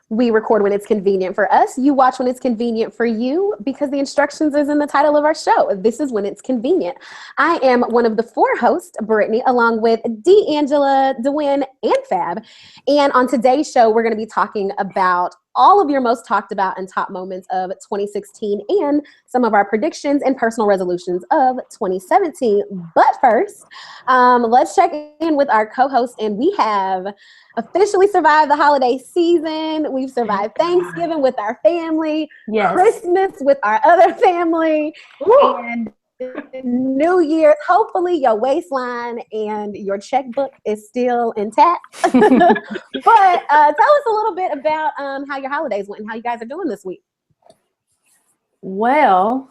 We record when it's convenient for us. You watch when it's convenient for you, because the instructions is in the title of our show. This is when it's convenient. I am one of the 4 hosts, Brittany, along with D'Angela, DeWin, and Fab. And on today's show, we're going to be talking about all of your most talked about and top moments of 2016 and some of our predictions and personal resolutions of 2017. But first, let's check in with our co-host, and we have officially survived the holiday season. We've survived Thanksgiving with our family, yes, Christmas with our other family, and New Year's. Hopefully your waistline and your checkbook is still intact. But tell us a little bit about how your holidays went and how you guys are doing this week. Well,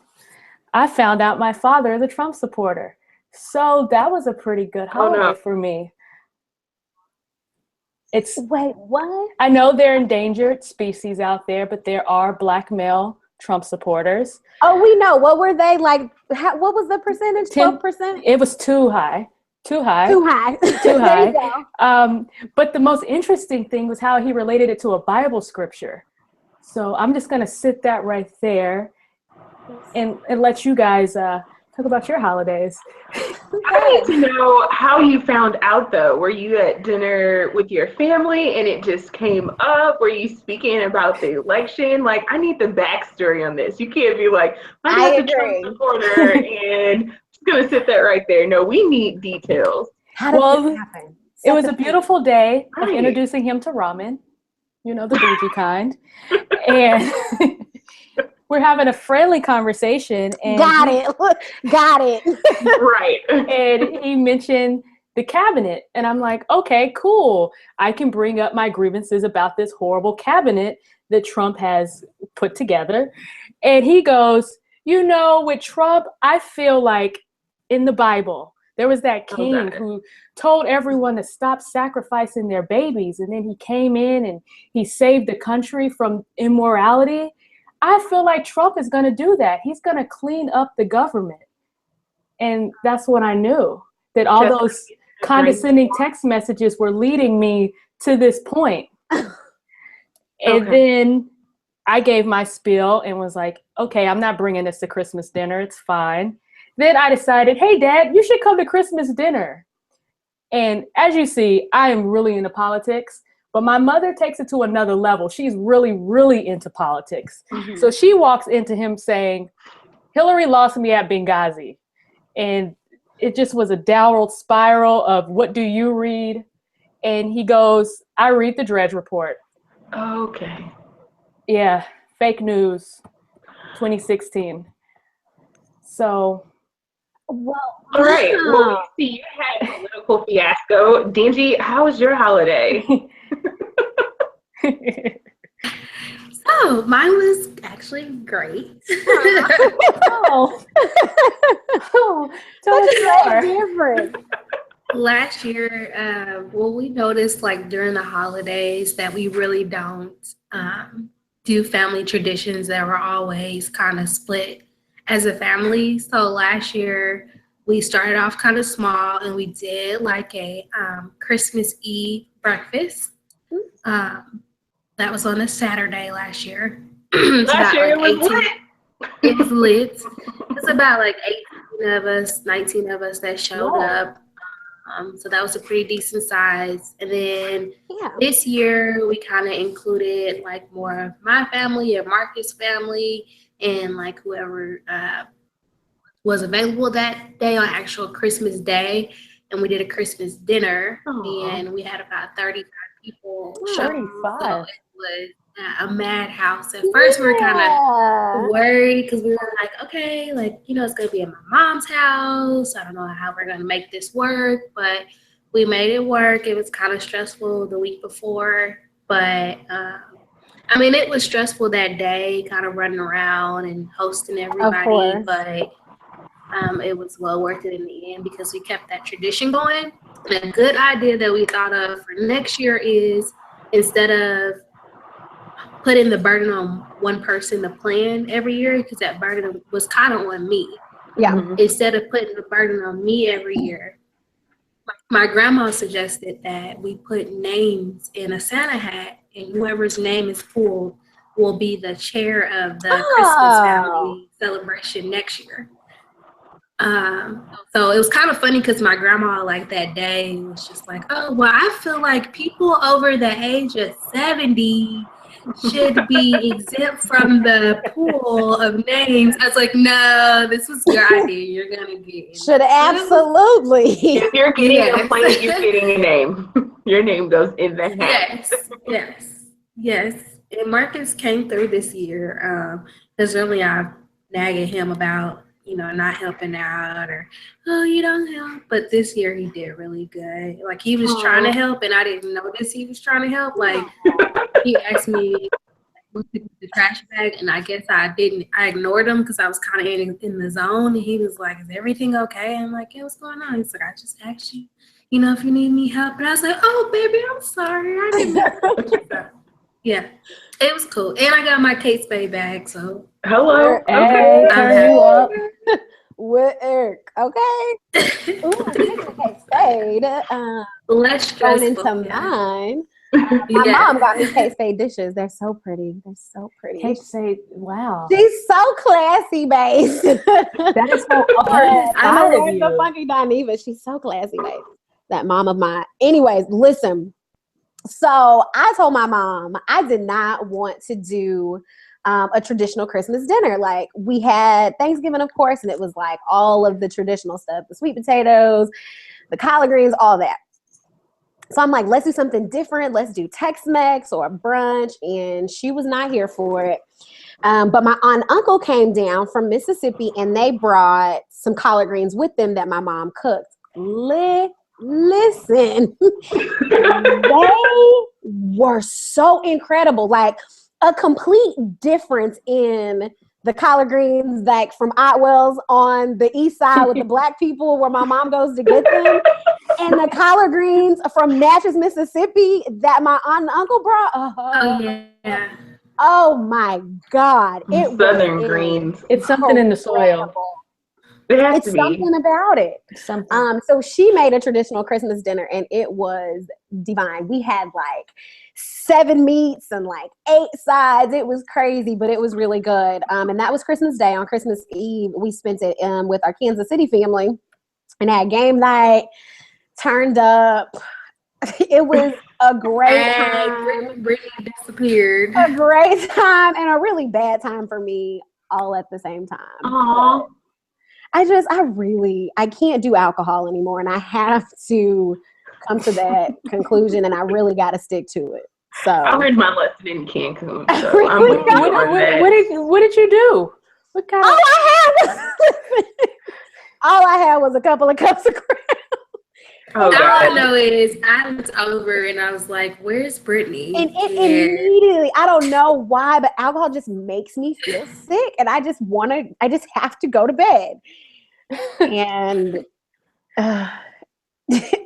I found out my father is a Trump supporter. So that was a pretty good holiday for me. Wait, what? I know they're endangered species out there, but there are Black male Trump supporters. Oh, we know. What were they like? What was the percentage? 12%? It was too high. Too high. There you go. But the most interesting thing was how he related it to a Bible scripture. So I'm just going to sit that right there and let you guys talk about your holidays. I need to know how you found out, though. Were you at dinner with your family and it just came up? Were you speaking about the election? Like, I need the backstory on this. You can't be like, my dad's a Trump supporter and just going to sit that right there. No, we need details. How did this happen? It was a beautiful day of introducing him to ramen, you know, the bougie kind. And we're having a friendly conversation. And Got it. Right. And he mentioned the cabinet. And I'm like, okay, cool. I can bring up my grievances about this horrible cabinet that Trump has put together. And he goes, you know, with Trump, I feel like in the Bible, there was that king who told everyone to stop sacrificing their babies. And then he came in and he saved the country from immorality. I feel like Trump is going to do that. He's going to clean up the government. And that's when I knew that all those condescending text messages were leading me to this point. And then I gave my spiel and was like, okay, I'm not bringing this to Christmas dinner. It's fine. Then I decided, hey, Dad, you should come to Christmas dinner. And as you see, I am really into politics. But my mother takes it to another level. She's really, really into politics. Mm-hmm. So she walks into him saying, Hillary lost me at Benghazi. And it just was a downward spiral of what do you read? And he goes, I read the Drudge Report. Okay. Yeah, fake news, 2016. So. Well, all right. Well, we see you had a political fiasco. Dangy, how was your holiday? So mine was actually great. Tell us different. Last year, we noticed like during the holidays that we really don't do family traditions that were always kind of split as a family. So last year we started off kind of small and we did like a Christmas Eve breakfast. That was on a Saturday last year. Last year it was lit. It was lit. It's about like 18 of us, 19 of us that showed up. So that was a pretty decent size. And then this year we kind of included like more of my family and Marcus' family and like whoever was available that day on actual Christmas Day. And we did a Christmas dinner. And we had about 35 people. 35. So it was a madhouse. At first we were kind of worried because we were like, okay, like, you know, it's going to be at my mom's house. I don't know how we're going to make this work, but we made it work. It was kind of stressful the week before, but I mean, it was stressful that day, kind of running around and hosting everybody, but it was well worth it in the end because we kept that tradition going. And a good idea that we thought of for next year is instead of putting the burden on one person to plan every year, because that burden was kind of on me. Yeah. Instead of putting the burden on me every year, like my grandma suggested that we put names in a Santa hat, and whoever's name is pulled will be the chair of the Christmas family celebration next year. So it was kind of funny because my grandma, like, that day was just like, oh, well, I feel like people over the age of 70 should be exempt from the pool of names. I was like, no, this was your idea. You're going to get it. Should absolutely. If you're getting a plate, you're getting a name. Your name goes in the hat. Yes. And Marcus came through this year because really I nagging him about, not helping out or, oh, you don't help. But this year he did really good. Like, he was trying to help, and I didn't notice he was trying to help. Like, he asked me the trash bag, and I guess I ignored him because I was kind of in the zone. And he was like, is everything okay? I'm like, yeah, what's going on? He's like, I just asked you, if you need any help. And I was like, oh, baby, I'm sorry. I didn't know. Yeah, it was cool. And I got my Kate Spade bag, so. Hello. Hey, turn you up. With Eric, okay? Ooh, Kate Spade. Less Going stressful. into mine. My mom got me Kate Spade dishes. They're so pretty. Kate Spade, wow. She's so classy, babe. That is so I know of you. the funky Dineva. She's so classy, babe. That mom of mine. Anyways, listen. So I told my mom I did not want to do a traditional Christmas dinner. Like, we had Thanksgiving, of course, and it was like all of the traditional stuff, the sweet potatoes, the collard greens, all that. So I'm like, let's do something different. Let's do Tex-Mex or brunch. And she was not here for it. But my aunt and uncle came down from Mississippi, and they brought some collard greens with them that my mom cooked. Listen, they were so incredible. Like, a complete difference in the collard greens, like from Otwell's on the east side with the black people where my mom goes to get them, and the collard greens from Natchez, Mississippi that my aunt and uncle brought. Oh, yeah. Oh my God. Southern greens. It's something in the soil. It has It's to be. something about it. Something. So she made a traditional Christmas dinner, and it was divine. We had like 7 meats and like 8 sides. It was crazy, but it was really good. And that was Christmas Day. On Christmas Eve, we spent it with our Kansas City family and had game night, turned up. It was a great time. Brittany disappeared. A great time and a really bad time for me all at the same time. Aww. I can't do alcohol anymore, and I have to come to that conclusion, and I really got to stick to it. So I learned my lesson in Cancun. So Really? I'm with you on that. What did you do? What kind of? All I had was a couple of cups of Crown. Oh, All I God. know is I looked over and I was like, where's Brittany? And it immediately, I don't know why, but alcohol just makes me feel sick, and I just have to go to bed. And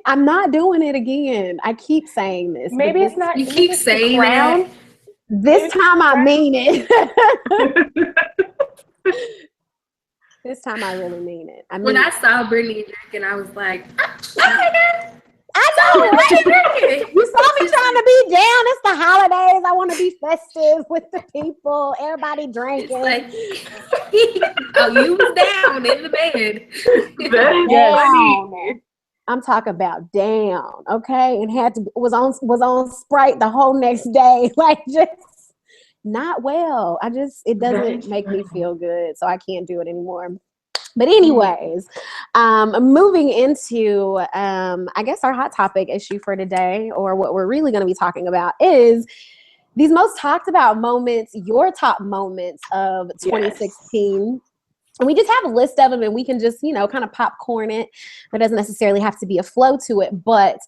I'm not doing it again. I keep saying this. Maybe it's not. You keep saying that. This time I mean it. This time I really mean it. When I saw Brittany drinking, I was like, I know, right? You saw me trying to be down. It's the holidays. I want to be festive with the people. Everybody drinking. it's like, oh, you was down in the bed. That is funny. I'm talking about down, okay? And was on Sprite the whole next day. Like, just not well. It doesn't make me feel good, so I can't do it anymore. But anyways, moving into, I guess our hot topic issue for today, or what we're really going to be talking about, is these most talked about moments, your top moments of 2016. And we just have a list of them, and we can just, kind of popcorn it. There doesn't necessarily have to be a flow to it. But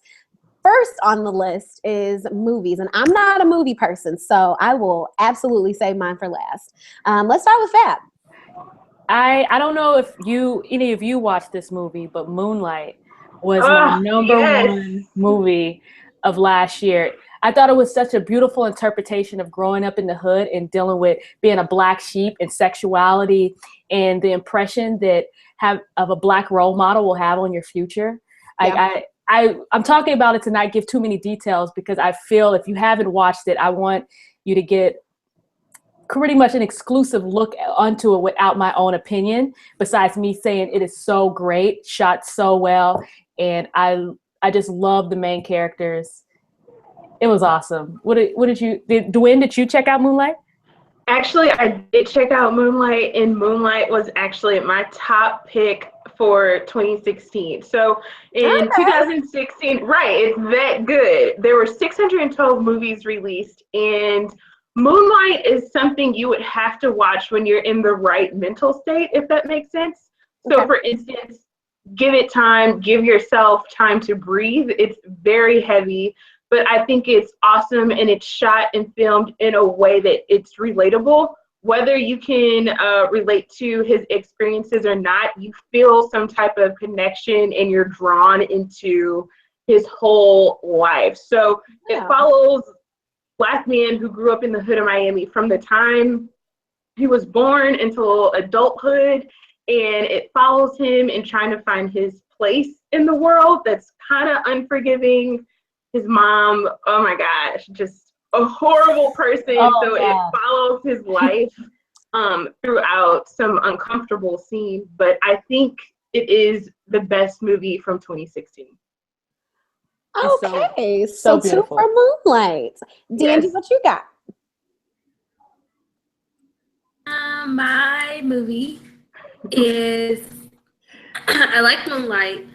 first on the list is movies. And I'm not a movie person, so I will absolutely save mine for last. Let's start with Fab. I don't know if any of you watched this movie, but Moonlight was my number one movie of last year. I thought it was such a beautiful interpretation of growing up in the hood and dealing with being a black sheep and sexuality and the impression that of a black role model will have on your future. Yeah. I'm talking about it to not give too many details because I feel if you haven't watched it, I want you to get pretty much an exclusive look onto it without my own opinion, besides me saying it is so great, shot so well, and I just love the main characters. It was awesome. Dwayne, did you check out Moonlight? Actually, I did check out Moonlight, and Moonlight was actually my top pick for 2016. So in 2016, right, it's that good. There were 612 movies released, and Moonlight is something you would have to watch when you're in the right mental state, if that makes sense. So for instance, give it time, give yourself time to breathe. It's very heavy, but I think it's awesome, and it's shot and filmed in a way that it's relatable. Whether you can relate to his experiences or not, you feel some type of connection and you're drawn into his whole life. So it follows Black man who grew up in the hood of Miami from the time he was born until adulthood, and it follows him in trying to find his place in the world that's kind of unforgiving. His mom, oh my gosh, just a horrible person. It follows his life throughout some uncomfortable scenes, but I think it is the best movie from 2016. Okay, so two for Moonlight. Dandy, what you got? My movie is I like Moonlight.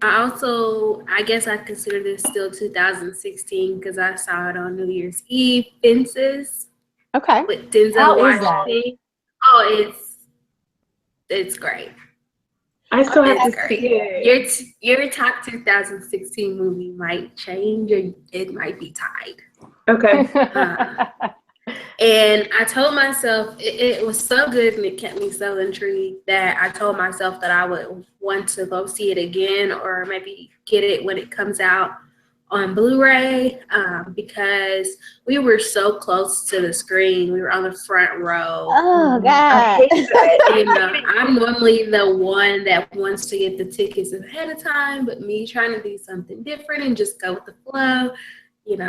I guess I consider this still 2016 because I saw it on New Year's Eve. Fences. Okay. With Denzel Washington. Oh, it's great. I still have to see it. Your top 2016 movie might change, or it might be tied. Okay. And I told myself it was so good, and it kept me so intrigued that I told myself that I would want to go see it again, or maybe get it when it comes out on Blu-ray, because we were so close to the screen. We were on the front row. Oh, God. I hate that. I'm normally the one that wants to get the tickets ahead of time, but me trying to do something different and just go with the flow,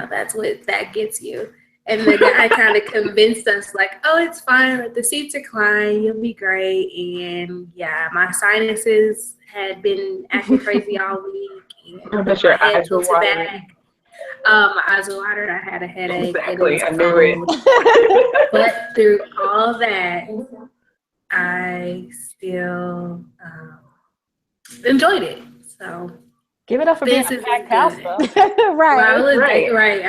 that's what that gets you. And the guy kind of convinced us, like, oh, it's fine. Let the seats recline. You'll be great. And yeah, my sinuses had been acting crazy all week. I bet your eyes were watering. My eyes were watered. I had a headache. Exactly. I knew it. But through all that, I still enjoyed it. So give it up for being a packed house, though. Right. I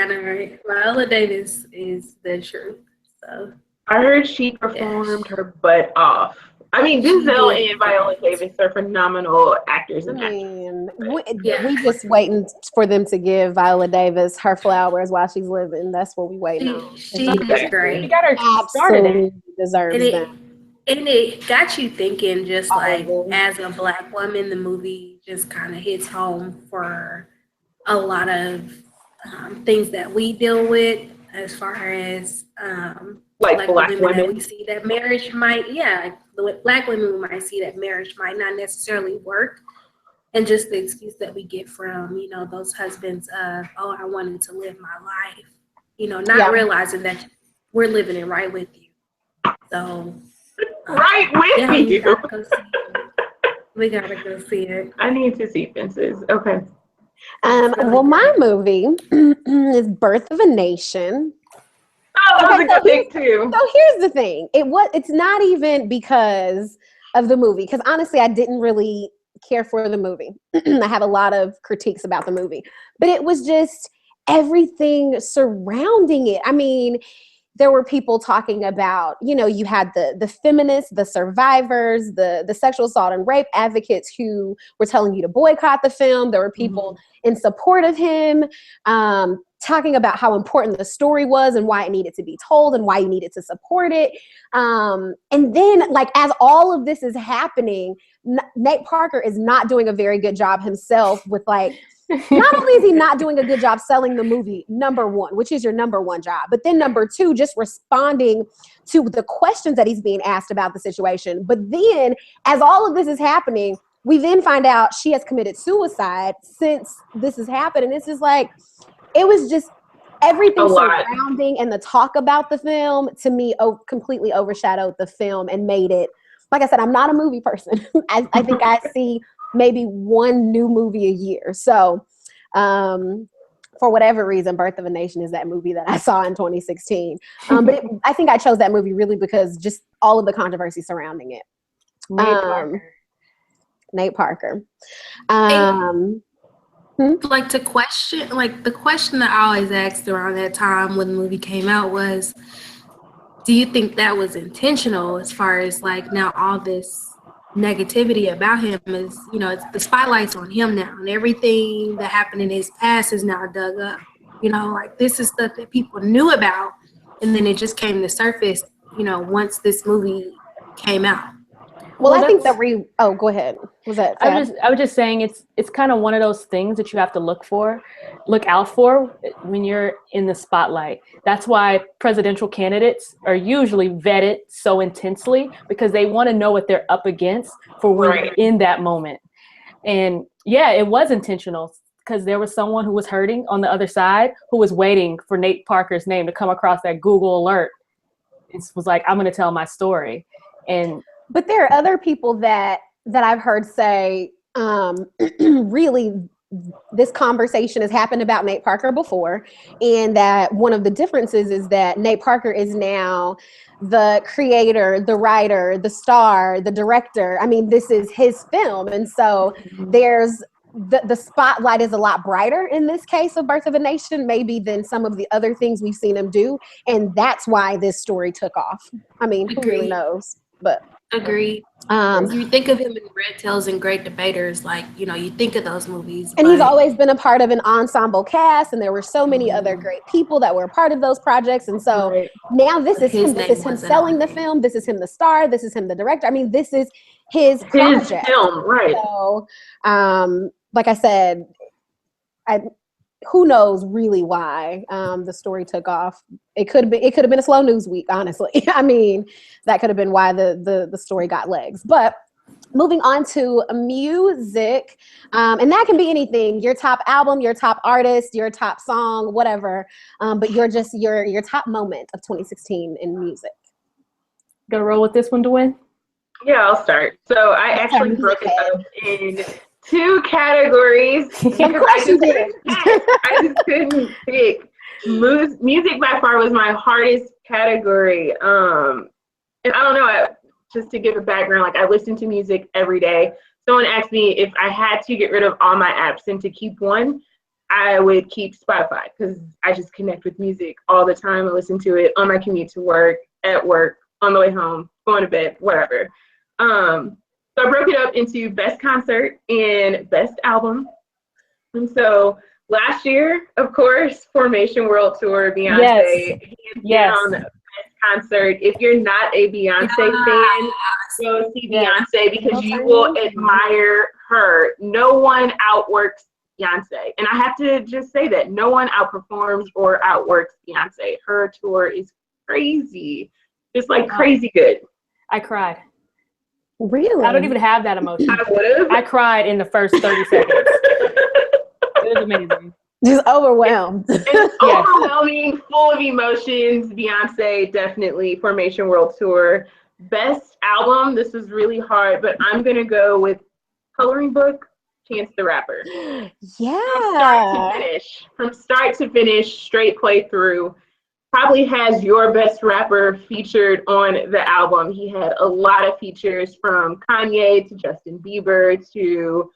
know, right? Viola Davis is the truth. So I heard she performed her butt off. I mean, Denzel and Viola Davis are phenomenal actors and actresses. We just waiting for them to give Viola Davis her flowers while she's living. That's what we waiting on. She is great. She got her started. Deserves them. And it got you thinking, just like as a Black woman, the movie just kind of hits home for a lot of things that we deal with, as far as like Black women. That we see that marriage might, Black women might see that marriage might not necessarily work, and just the excuse that we get from those husbands of, oh, I wanted to live my life, not realizing that we're living it right with you. So. Right with you. We gotta go see it. I need to see Fences. Okay. Well, my movie is Birth of a Nation. Oh, that was a good pick too. So here's the thing. It's not even because of the movie, because honestly, I didn't really care for the movie. I have a lot of critiques about the movie, but it was just everything surrounding it. I mean, there were people talking about, you had the feminists, the survivors, the sexual assault and rape advocates who were telling you to boycott the film. There were people in support of him, talking about how important the story was and why it needed to be told and why you needed to support it. And then, like, as all of this is happening, Nate Parker is not doing a very good job himself with, like, not only is he not doing a good job selling the movie, number one, which is your number one job, but then number two, just responding to the questions that he's being asked about the situation. But then, as all of this is happening, we then find out she has committed suicide since this has happened. And it's just like, it was just everything surrounding and the talk about the film to me completely overshadowed the film and made it, like I said, I'm not a movie person. I think I see maybe one new movie a year. So for whatever reason, Birth of a Nation is that movie that I saw in 2016. But I think I chose that movie really because just all of the controversy surrounding it. Nate Parker. Like the question that I always asked around that time when the movie came out was, do you think that was intentional as far as like now all this negativity about him is, you know, it's the spotlight's on him now and everything that happened in his past is now dug up. You know, like this is stuff that people knew about and then it just came to surface, you know, once this movie came out. Well, I think go ahead. Was that I was just saying it's kind of one of those things that you have to look out for when you're in the spotlight. That's why presidential candidates are usually vetted so intensely because they want to know what they're up against for when you're in that moment. And yeah, it was intentional because there was someone who was hurting on the other side who was waiting for Nate Parker's name to come across that Google alert. It was like, I'm going to tell my story. But there are other people that I've heard say, really, this conversation has happened about Nate Parker before, and that one of the differences is that Nate Parker is now the creator, the writer, the star, the director. I mean, this is his film, and so there's the spotlight is a lot brighter in this case of Birth of a Nation, maybe than some of the other things we've seen him do, and that's why this story took off. I mean, who really knows? But agreed. You think of him in Red Tails and Great Debaters, like, you know, you think of those movies. And he's always been a part of an ensemble cast, and there were so many other great people that were a part of those projects. And so now this is him. This is him selling the film. This is him the star. This is him the director. I mean, this is his project. Film, right. So, like I said, who knows really why the story took off. It could have been a slow news week, honestly. I mean, that could have been why the story got legs. But moving on to music, and that can be anything, your top album, your top artist, your top song, whatever. But your top moment of 2016 in music. Gonna roll with this one, Dwayne? Yeah, I'll start. So I actually broke it up in 2 categories because I just couldn't pick. Music by far was my hardest category. And I don't know, just to give a background, like I listen to music every day. Someone asked me if I had to get rid of all my apps and to keep one, I would keep Spotify because I just connect with music all the time. I listen to it on my commute to work, at work, on the way home, going to bed, whatever. So I broke it up into best concert and best album. And so last year, of course, Formation World Tour, Beyonce, down best concert. If you're not a Beyonce fan, go see Beyonce because you will admire her. No one outworks Beyonce. And I have to just say that no one outperforms or outworks Beyonce. Her tour is crazy. Just like crazy good. I cried. Really? I don't even have that emotion. I would have. I cried in the first 30 seconds. It was amazing. Just overwhelmed. It's overwhelming, full of emotions. Beyonce, definitely. Formation World Tour. Best album, this is really hard, but I'm going to go with Coloring Book, Chance the Rapper. Yeah. From start to finish, straight play through. Probably has your best rapper featured on the album. He had a lot of features from Kanye to Justin Bieber to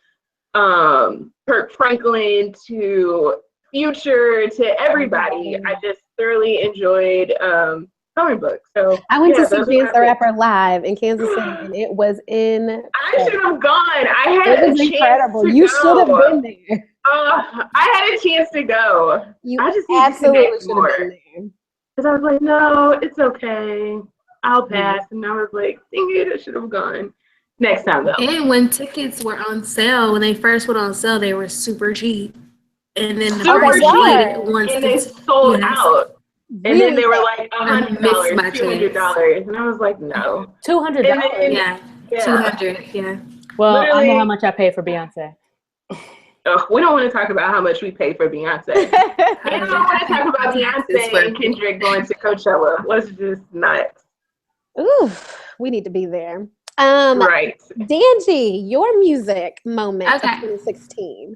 Kirk Franklin to Future to everybody. I just thoroughly enjoyed Coloring Book. So I went to see Chance the Rapper live in Kansas City, and it was I should have gone. I had it was incredible. You should have been there. I had a chance to go. I just absolutely should have been there. Because I was like, no, it's okay. I'll pass. And I was like, dang it, I should have gone. Next time, though. And when tickets were on sale, when they first went on sale, they were super cheap. And then they sold out. And then they were like $100, $200. And I was like, no. $200? Yeah, $200, yeah. Well, I Literally, know how much I pay for Beyonce. we don't want to talk about how much we pay for Beyonce. We don't want to talk about Beyonce and Kendrick going to Coachella. Let's just not. Ooh, we need to be there. Right. Danji, your music moment Okay. of 2016.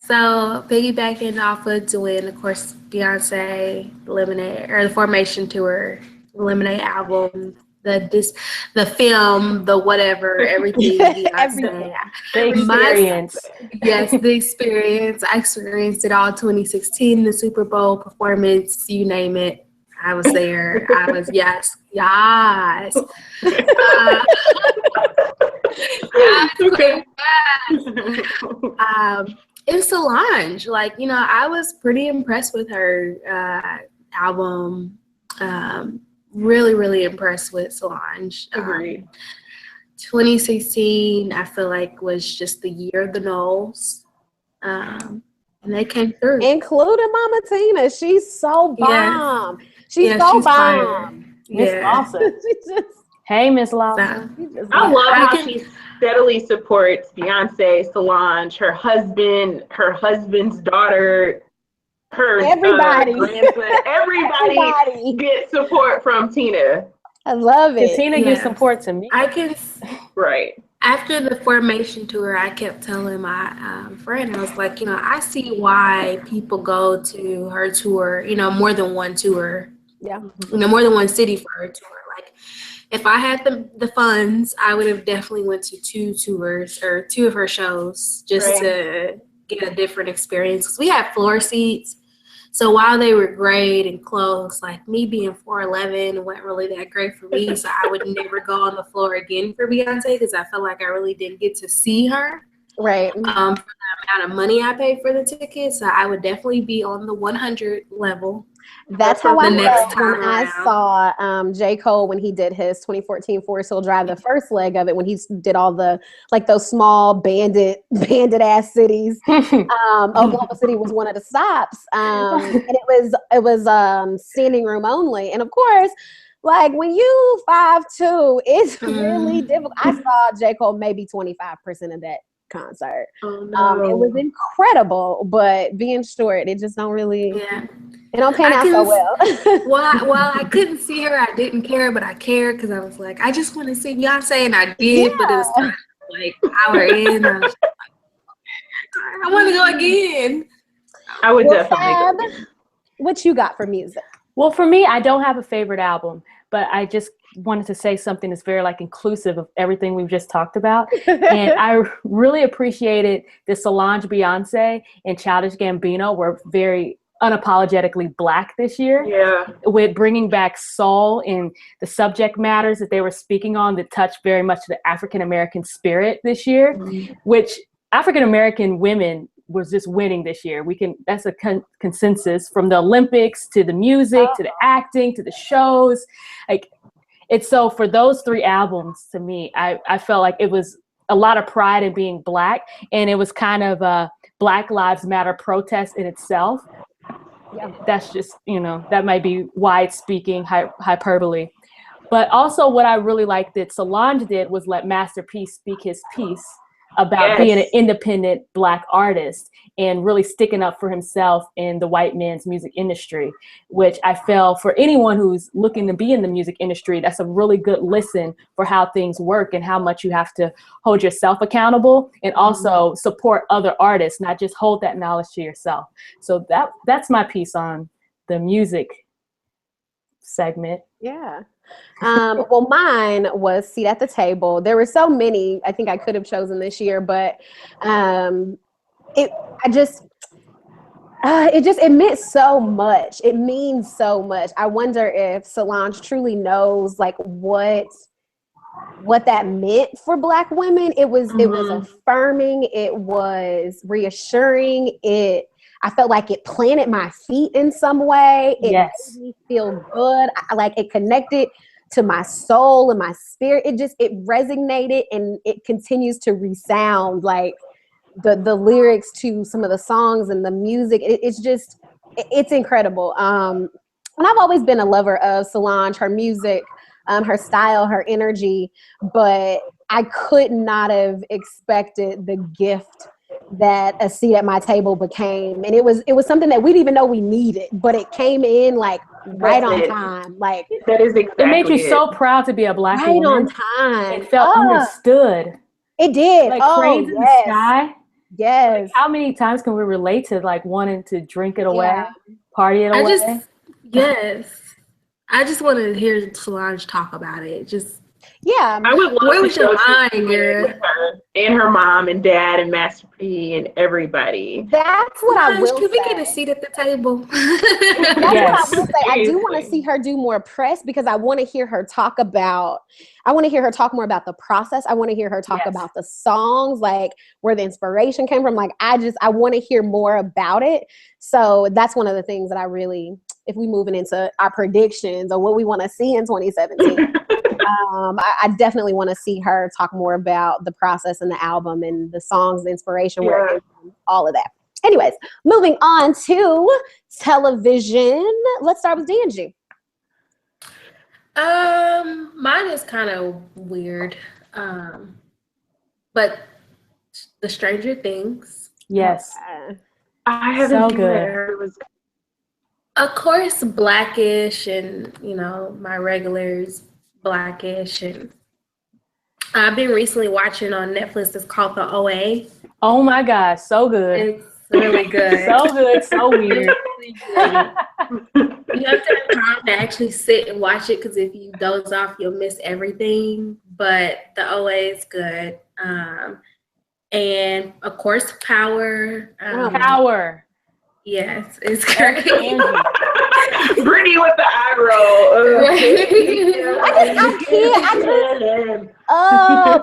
So piggybacking off of doing, of course, Beyonce Lemonade or the Formation tour, Lemonade album, the film, the whatever, everything Beyonce. The experience. Yes, the experience. I experienced it all 2016, the Super Bowl performance, you name it. I was there. I was, yes. Yes, Okay. and Solange, like, you know, I was pretty impressed with her album. Really, really impressed with Solange. Agreed. 2016, I feel like was just the year of the Knowles. And they came through. Including Mama Tina. She's so bomb. She's so bomb. Miss Lawson. Hey, Miss Lawson. I love how she steadily supports Beyonce, Solange, her husband, her husband's daughter, her everybody. Grandson. Everybody gets support from Tina. I love it. Tina gives support to me. I can. Right. After the Formation tour, I kept telling my friend, I was like, you know, I see why people go to her tour, you know, more than one tour. Yeah. You know, more than one city for her tour. Like, if I had the funds, I would have definitely went to 2 tours or 2 of her shows just to get a different experience. 'Cause we had floor seats. So while they were great and close, like me being 4'11" wasn't really that great for me. So I would never go on the floor again for Beyonce because I felt like I really didn't get to see her. Right. For the amount of money I paid for the tickets. So I would definitely be on the 100 level. That's how I felt when around. I saw J. Cole when he did his 2014 Forest Hill Drive, the first leg of it, when he did all the, like, those small bandit ass cities. Oklahoma City was one of the stops. And it was standing room only. And of course, like, when you 5'2", it's really difficult. I saw J. Cole maybe 25% of that concert. Oh, no. It was incredible, but being short, it just don't really it don't pan out so well. While I couldn't see her, I didn't care, but I cared because I was like, I just want to see Beyonce, and I did, but it was kind of like hour in. I want to go again. I would definitely go. What you got for music? Well, for me, I don't have a favorite album, but I just wanted to say something that's very, like, inclusive of everything we've just talked about. And I really appreciated that Solange, Beyonce, and Childish Gambino were very unapologetically Black this year. Yeah. With bringing back soul and the subject matters that they were speaking on that touched very much the African-American spirit this year, which African-American women was just winning this year. That's a consensus from the Olympics to the music, to the acting, to the shows. Like, it's so for those 3 albums, to me, I felt like it was a lot of pride in being Black, and it was kind of a Black Lives Matter protest in itself. Yeah, that's just, you know, that might be wide speaking, hyperbole. But also what I really liked that Solange did was let Master P speak his piece about being an independent Black artist and really sticking up for himself in the white man's music industry, which I feel for anyone who's looking to be in the music industry, that's a really good listen for how things work and how much you have to hold yourself accountable and also support other artists, not just hold that knowledge to yourself. So that's my piece on the music segment. Yeah. Well, mine was Seat at the Table. There were so many I think I could have chosen this year, but it meant so much. It means so much. I wonder if Solange truly knows, like, what that meant for Black women. It was affirming. It was reassuring. I felt like it planted my feet in some way. It made me feel good. It connected to my soul and my spirit. It resonated, and it continues to resound, like the lyrics to some of the songs and the music. It's incredible. And I've always been a lover of Solange, her music, her style, her energy. But I could not have expected the gift that a seat at my table became. And it was something that we didn't even know we needed, but it came in like right on time. Like that is exactly it made you so proud to be a Black right woman. on time. It felt understood. It did. Like cranes in the sky. Yes. Like, how many times can we relate to like wanting to drink it away, party it away? I just want to hear Solange talk about it. I would love where to was show your mind, girl? With her and her mom and dad and Master P and everybody. That's what I will say. Can we get a seat at the table? That's what I will say. I do want to see her do more press because I want to hear her talk more about the process. I want to hear her talk about the songs, like where the inspiration came from. Like I want to hear more about it. So that's one of the things that I really, if we moving into our predictions or what we want to see in 2017, I definitely want to see her talk more about the process and the album and the songs, the inspiration, where all of that. Anyways, moving on to television. Let's start with D'Angie. Mine is kind of weird. But The Stranger Things. Yes. I haven't seen it. It was of course Blackish and my regulars Blackish, and I've been recently watching on Netflix. It's called The OA. Oh my gosh, so good. It's really good. So good, so weird. You have to have time to actually sit and watch it because if you doze off, you'll miss everything. But The OA is good. And of course, Power. Power. Yes, it's great. Brittany with the eye roll.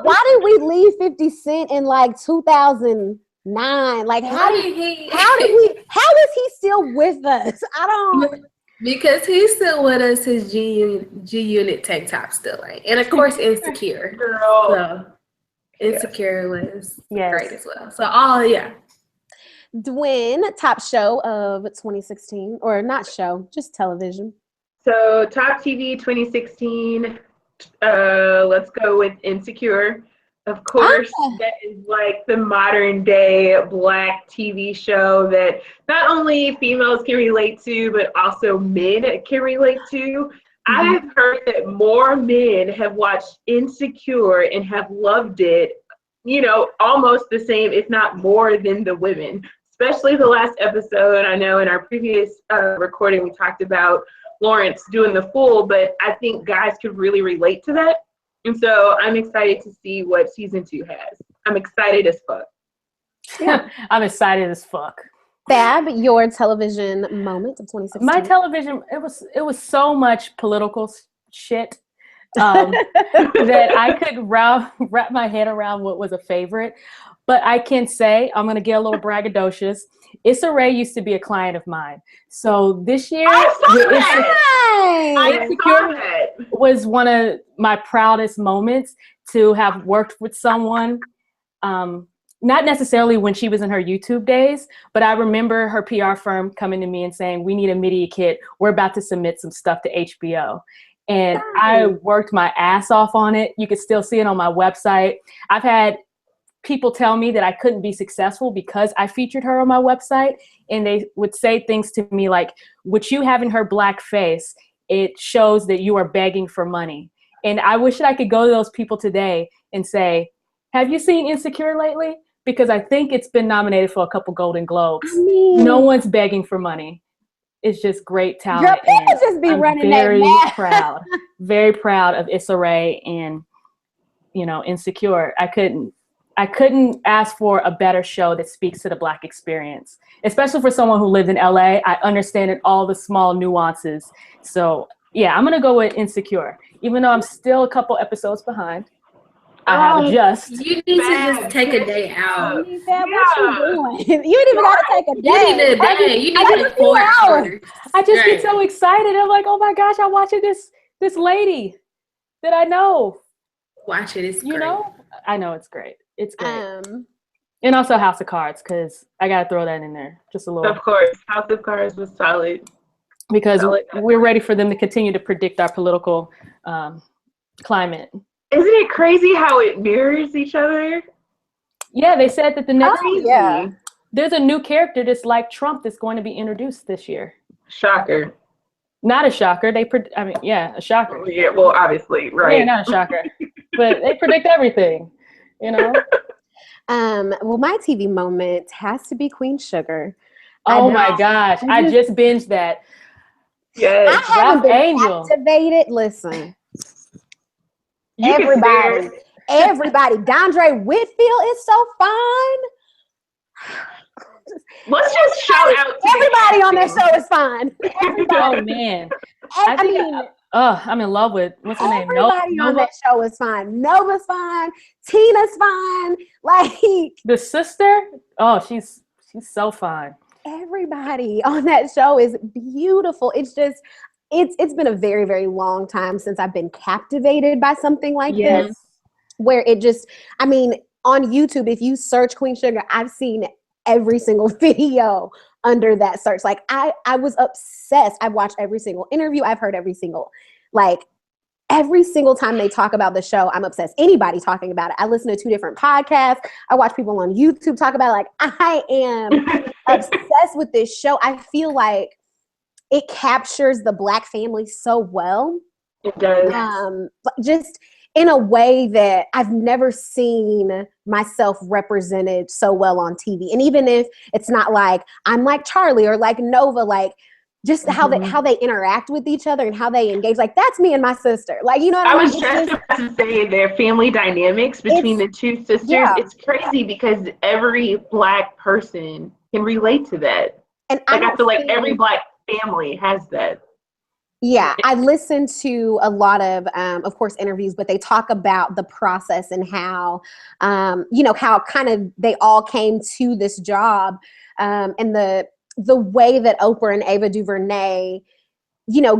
Why did we leave 50 Cent in like 2009? Like how is he still with us? I don't. Because he's still with us. His G Unit tank top still ain't, and of course Insecure. Girl. So Insecure was great as well. So Dwayne, top show of 2016, or not show, just television. So top TV 2016. Let's go with Insecure. Of course, that is like the modern day Black TV show that not only females can relate to, but also men can relate to. I have heard that more men have watched Insecure and have loved it, almost the same, if not more than the women. Especially the last episode. I know in our previous recording we talked about Lawrence doing the Fool, but I think guys could really relate to that. And so I'm excited to see what season 2 has. I'm excited as fuck. Yeah. I'm excited as fuck. Fab, your television moment of 2016. My television, it was so much political shit that I could wrap my head around what was a favorite. But I can say, I'm going to get a little braggadocious. Issa Rae used to be a client of mine. So this year, Insecure was one of my proudest moments to have worked with someone. Not necessarily when she was in her YouTube days, but I remember her PR firm coming to me and saying, we need a media kit. We're about to submit some stuff to HBO. And I worked my ass off on it. You can still see it on my website. I've had people tell me that I couldn't be successful because I featured her on my website, and they would say things to me like, with you having her Black face, it shows that you are begging for money. And I wish that I could go to those people today and say, have you seen Insecure lately? Because I think it's been nominated for a couple Golden Globes. No one's begging for money. It's just great talent. Girl, people just be running that proud, very proud of Issa Rae and, Insecure. I couldn't ask for a better show that speaks to the Black experience, especially for someone who lived in LA. I understand all the small nuances. So yeah, I'm going to go with Insecure, even though I'm still a couple episodes behind. I have just. You need to just take a day out. What you doing? You ain't even got to take a day. You need a day. You need like 4 hours. I just get so excited. I'm like, oh my gosh, I'm watching this lady that I know. Watch it. It's great. I know it's great. It's great. And also House of Cards, because I got to throw that in there just a little. Of course. House of Cards was solid. Because we're ready for them to continue to predict our political climate. Isn't it crazy how it mirrors each other? Yeah, they said that the next yeah. there's a new character that's like Trump that's going to be introduced this year. Shocker. Not a shocker. A shocker. Yeah, well, obviously, right. Yeah, not a shocker. But they predict everything, you know? Well, my TV moment has to be Queen Sugar. Oh my gosh. I just binged that. Yes. I haven't been Angel. activated. Listen, You can everybody, stare. everybody. Dondre Whitfield is so fine. Let's just shout out to Everybody on that show is fine. Oh man. I'm in love with what's her name? Everybody on that show is fine. Nova's fine. Tina's fine. Like the sister. Oh, she's so fine. everybody on that show is beautiful. It's just it's been a very, very long time since I've been captivated by something like this. Where it just, I mean, on YouTube, if you search Queen Sugar, I've seen every single video under that search. Like I was obsessed. I've watched every single interview. I've heard every single time they talk about the show, I'm obsessed. Anybody talking about it. I listen to 2 different podcasts. I watch people on YouTube talk about it. Like I am obsessed with this show. I feel like it captures the Black family so well. It does. Just in a way that I've never seen myself represented so well on TV. And even if it's not like I'm like Charlie or like Nova, like just how they interact with each other and how they engage. Like that's me and my sister. Like, you know what I mean? I was just about to say their family dynamics between the 2 sisters. Yeah. It's crazy because every Black person can relate to that. And I feel like every Black family has that. Yeah, I listened to a lot of course, interviews, but they talk about the process and how, how kind of they all came to this job, and the way that Oprah and Ava DuVernay,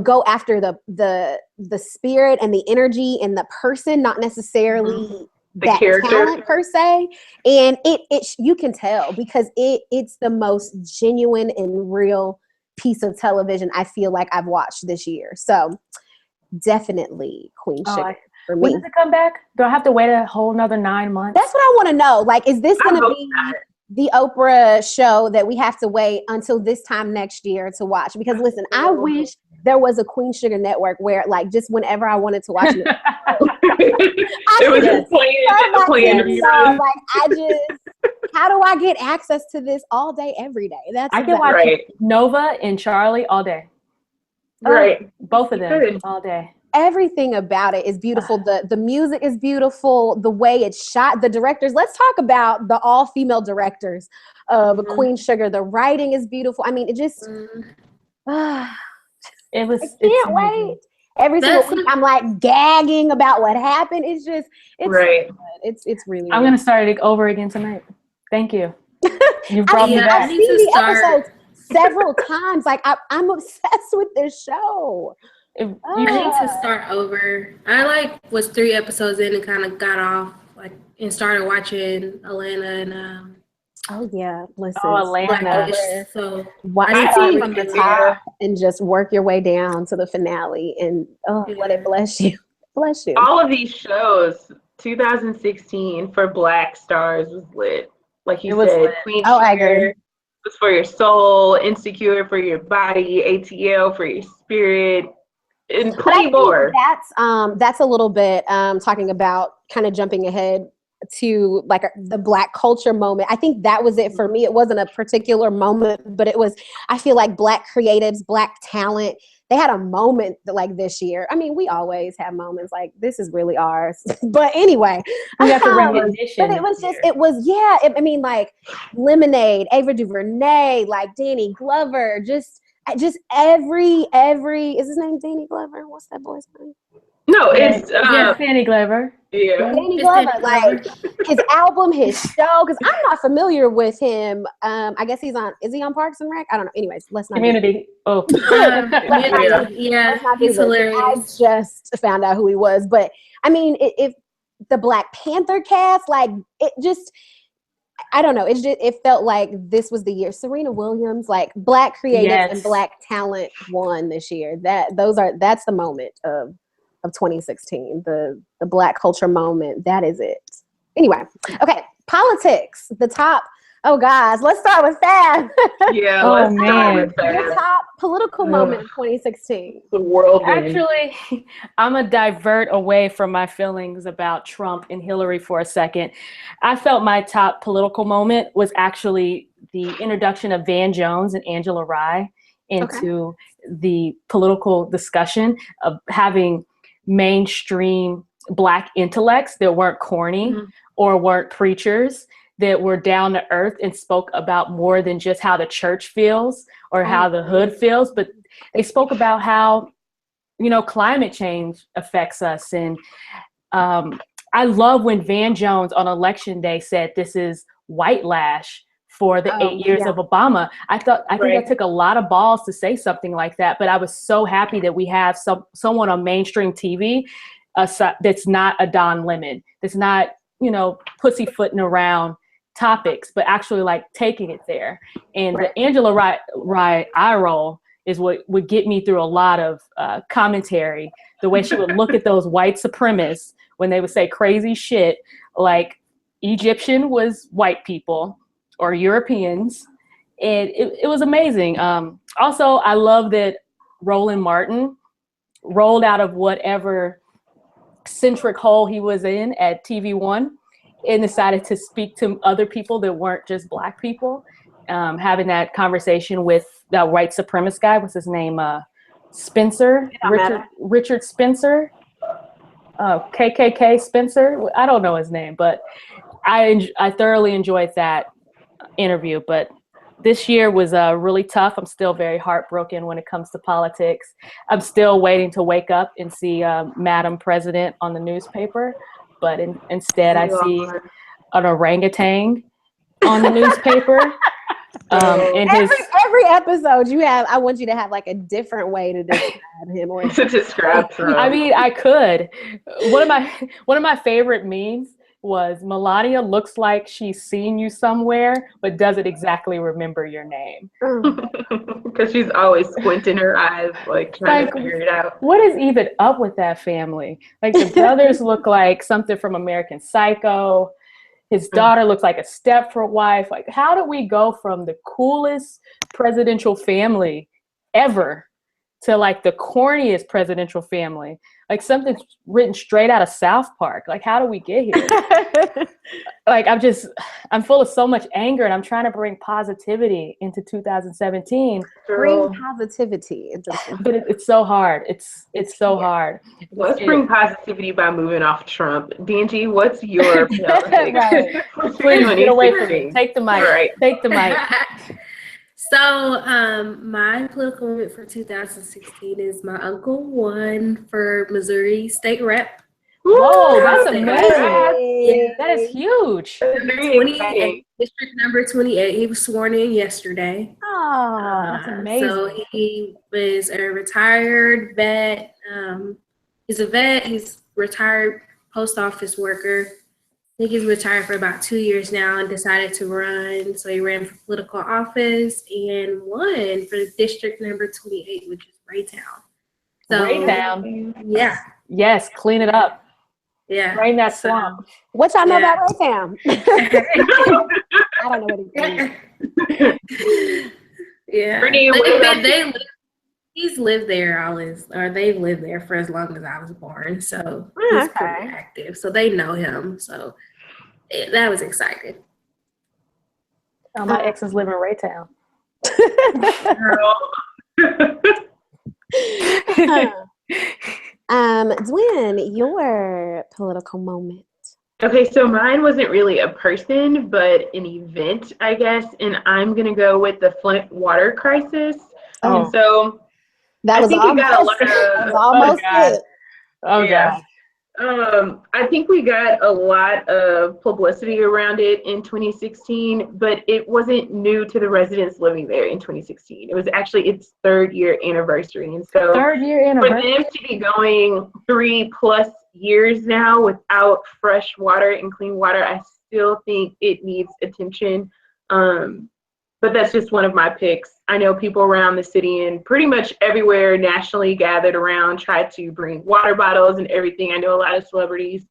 go after the spirit and the energy and the person, not necessarily that talent per se. And it you can tell because it's the most genuine and real piece of television I feel like I've watched this year. So definitely Queen Sugar for me. When does it come back? Do I have to wait a whole another 9 months? That's what I want to know. Like, is this going to be the Oprah show that we have to wait until this time next year to watch? Because listen, I wish there was a Queen Sugar network where like just whenever I wanted to watch it, it was just playing. How do I get access to this all day, every day? I can watch Nova and Charlie all day. Right. Both of them all day. Everything about it is beautiful. The music is beautiful. The way it's shot, the directors. Let's talk about the all-female directors of Queen Sugar. The writing is beautiful. I mean, it just it was. I can't wait. Every single week, I'm like gagging about what happened. It's just, it's it's really. I'm gonna start it over again tonight. Thank you. You brought me back. I've seen the episodes several times. Like I'm obsessed with this show. You need to start over. I was 3 episodes in and kind of got off and started watching Atlanta and oh yeah, listen. Oh, Atlanta. So watch it from the top and just work your way down to the finale. And let it bless you. Bless you. All of these shows, 2016 for Black stars was lit. Like you said, Queen Sugar I agree. Was for your soul, Insecure for your body, ATL for your spirit, and plenty more. That's a little bit talking about kind of jumping ahead to like the Black culture moment. I think that was it for me. It wasn't a particular moment, but it was, I feel like Black creatives, Black talent, they had a moment like this year. I mean, we always have moments like this is really ours. But anyway, we have to recognition. But it was just, I mean, like Lemonade, Ava DuVernay, like Danny Glover, just every, is his name Danny Glover? What's that boy's name? No, it's Danny Glover. Yeah, Danny Glover. Like his album, his show. Because I'm not familiar with him. I guess is he on Parks and Rec? I don't know. Anyways, let's not. Community. He's hilarious. I just found out who he was, but I mean, if the Black Panther cast, like it just. I don't know. It felt like this was the year. Serena Williams, like Black creatives and Black talent won this year. That's the moment of of 2016. The Black culture moment. That is it. Anyway, okay, politics. The top. Oh, guys, let's start with Fab. Yeah, Oh, let's start man. with The that. top political moment of 2016. The world. Actually, I'm going to divert away from my feelings about Trump and Hillary for a second. I felt my top political moment was actually the introduction of Van Jones and Angela Rye into the political discussion of having mainstream Black intellects that weren't corny or weren't preachers, that were down to earth and spoke about more than just how the church feels or how the hood feels, but they spoke about how, you know, climate change affects us. And I love when Van Jones on election day said this is white lash for the 8 years of Obama. I think that took a lot of balls to say something like that, but I was so happy that we have someone on mainstream TV that's not a Don Lemon, that's not, you know, pussyfooting around topics, but actually like taking it there. And the Angela Rye eye roll is what would get me through a lot of commentary. The way she would look at those white supremacists when they would say crazy shit like Egyptian was white people or Europeans. And it was amazing. Also, I love that Roland Martin rolled out of whatever centric hole he was in at TV One and decided to speak to other people that weren't just Black people. Having that conversation with that white supremacist guy, what's his name? Spencer, Richard Spencer, KKK Spencer. I don't know his name, but I thoroughly enjoyed that interview. But this year was really tough. I'm still very heartbroken when it comes to politics. I'm still waiting to wake up and see Madam President on the newspaper. But instead, I see an orangutan on the newspaper. Every episode you have, I want you to have like a different way to describe him. Or to describe Trump. I mean, I could. One of my favorite memes was Melania looks like she's seen you somewhere, but doesn't exactly remember your name. Because she's always squinting her eyes, like trying to figure it out. What is even up with that family? Like the brothers look like something from American Psycho. His daughter looks like a Stepford wife. Like, how did we go from the coolest presidential family ever to like the corniest presidential family? Like something written straight out of South Park. Like, how do we get here? Like, I'm full of so much anger, and I'm trying to bring positivity into 2017. Bring positivity. But it's so hard. It's so hard. Let's bring positivity by moving off Trump. D'Angie, what's your Right. Please get away from me. Take the mic. Right. Take the mic. So, my political moment for 2016 is my uncle won for Missouri state rep. Whoa, that's amazing. Yeah. That is huge. 28, district number 28. He was sworn in yesterday. Oh, that's amazing. So he was a retired vet. He's a vet. He's retired post office worker. I think he's retired for about 2 years now and decided to run. So he ran for political office and won for district number 28, which is Raytown. So, Raytown. Yeah. Yes, clean it up. Yeah. Drain that swamp. What y'all know about Raytown? I don't know what he's Yeah. Brittany, he's lived there they've lived there for as long as I was born. So he's pretty active. So they know him. So that was exciting. Oh, my exes live in Raytown. Dwayne, your political moment. Okay, so mine wasn't really a person, but an event, I guess, and I'm gonna go with the Flint water crisis. Oh. And so That was almost it. Oh, yeah. God. I think we got a lot of publicity around it in 2016, but it wasn't new to the residents living there in 2016. It was actually its 3rd year anniversary. And so Third year anniversary. for them to be going 3+ years now without fresh water and clean water, I still think it needs attention. But that's just one of my picks. I know people around the city and pretty much everywhere nationally gathered around, tried to bring water bottles and everything. I know a lot of celebrities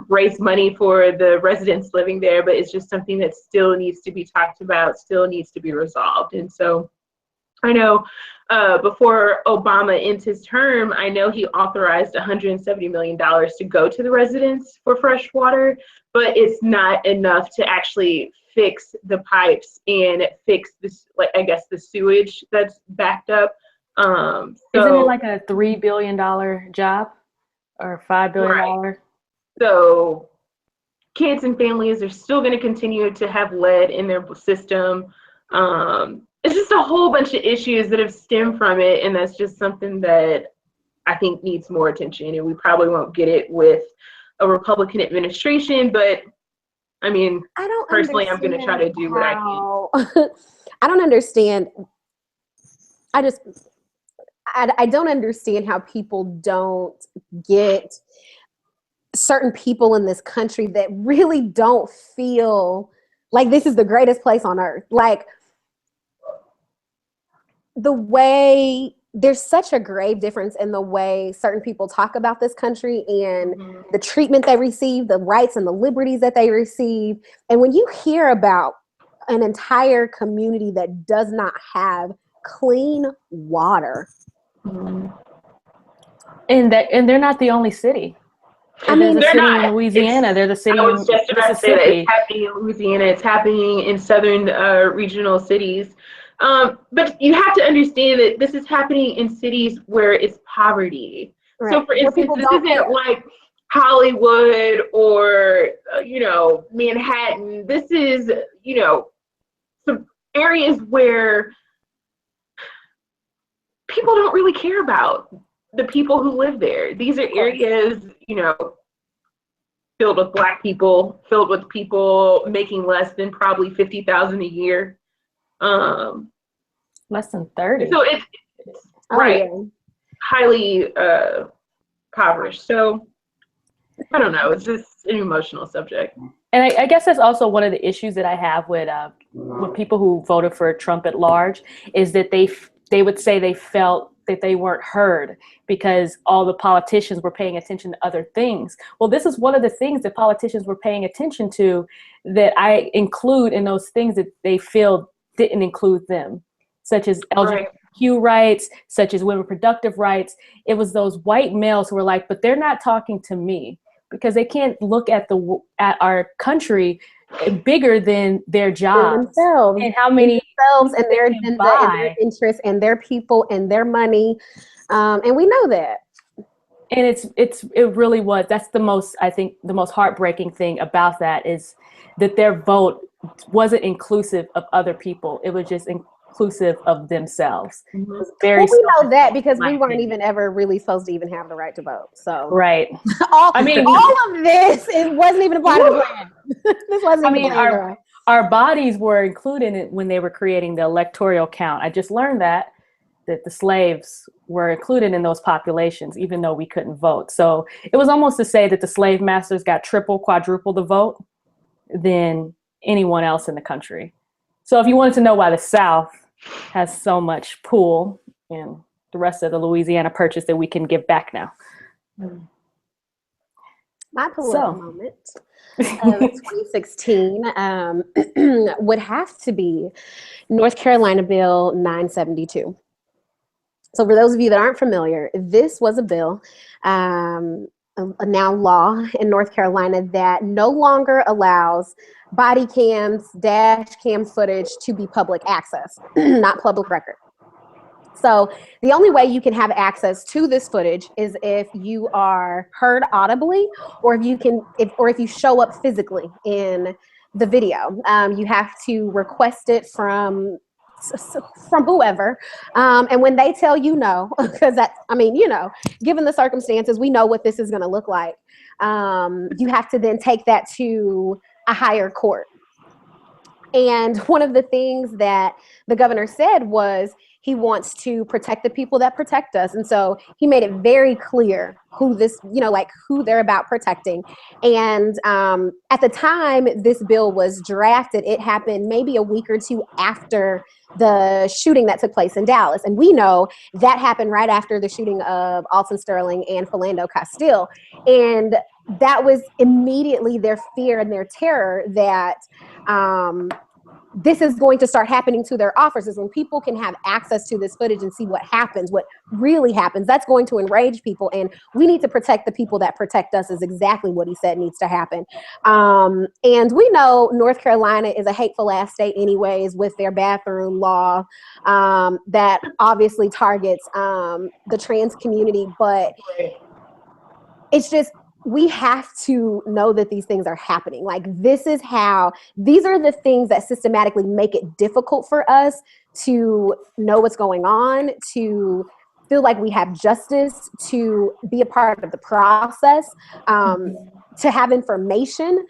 raise money for the residents living there, but it's just something that still needs to be talked about, still needs to be resolved. And so I know before Obama ends his term, I know he authorized $170 million to go to the residents for fresh water, but it's not enough to actually fix the pipes and fix this, like, I guess, the sewage that's backed up. Isn't it like a $3 billion job or $5 billion? Right. So kids and families are still going to continue to have lead in their system. It's just a whole bunch of issues that have stemmed from it, and that's just something that I think needs more attention, and we probably won't get it with a Republican administration, but I mean, personally, I'm going to try to do what I can. I don't understand. I don't understand how people don't get certain people in this country that really don't feel like this is the greatest place on earth. Like, the way there's such a grave difference in the way certain people talk about this country and the treatment they receive, the rights and the liberties that they receive. And when you hear about an entire community that does not have clean water. And they're not the only city. I mean, there's a city in Louisiana. There's a city in Mississippi. It's happening in Louisiana. It's happening in southern regional cities. But you have to understand that this is happening in cities where it's poverty. Right. So, for instance, this isn't like Hollywood or, Manhattan. This is, some areas where people don't really care about the people who live there. These are areas, filled with Black people, filled with people making less than probably $50,000 a year. Less than 30. So it's right, highly impoverished. So I don't know. It's just an emotional subject. And I guess that's also one of the issues that I have with people who voted for Trump at large, is that they would say they felt that they weren't heard because all the politicians were paying attention to other things. Well, this is one of the things that politicians were paying attention to that I include in those things that they feel didn't include them, such as LGBTQ rights, such as women reproductive rights. It was those white males who were like, but they're not talking to me, because they can't look at our country bigger than their jobs themselves, and how many themselves and their agenda and their interests and their people and their money, and we know that. And it really was. That's the most heartbreaking thing about that, is that their vote wasn't inclusive of other people. It was just inclusive of themselves. It was very. Well, we know that because we weren't even ever really supposed to even have the right to vote. So right. all of this, it wasn't even a part of the plan. This wasn't. Our bodies were included in it when they were creating the electoral count. I just learned that the slaves were included in those populations, even though we couldn't vote. So it was almost to say that the slave masters got triple, quadruple the vote than anyone else in the country. So if you wanted to know why the South has so much pull and the rest of the Louisiana Purchase that we can give back now. My political moment of 2016 would have to be North Carolina Bill 972. So for those of you that aren't familiar, this was a bill, now law in North Carolina, that no longer allows body cams, dash cam footage to be public access, not public record. So the only way you can have access to this footage is if you are heard audibly, or if you show up physically in the video. You have to request it from whoever, and when they tell you no, because given the circumstances, we know what this is going to look like. You have to then take that to a higher court. And one of the things that the governor said was He wants to protect the people that protect us. And so he made it very clear who this, like who they're about protecting. And at the time this bill was drafted, it happened maybe a week or two after the shooting that took place in Dallas. And we know that happened right after the shooting of Alton Sterling and Philando Castile. And that was immediately their fear and their terror that this is going to start happening to their officers. When people can have access to this footage and see what happens, what really happens, that's going to enrage people. And we need to protect the people that protect us is exactly what he said needs to happen. And we know North Carolina is a hateful ass state anyways, with their bathroom law that obviously targets the trans community. But it's just, we have to know that these things are happening. Like, these are the things that systematically make it difficult for us to know what's going on, to feel like we have justice, to be a part of the process, to have information.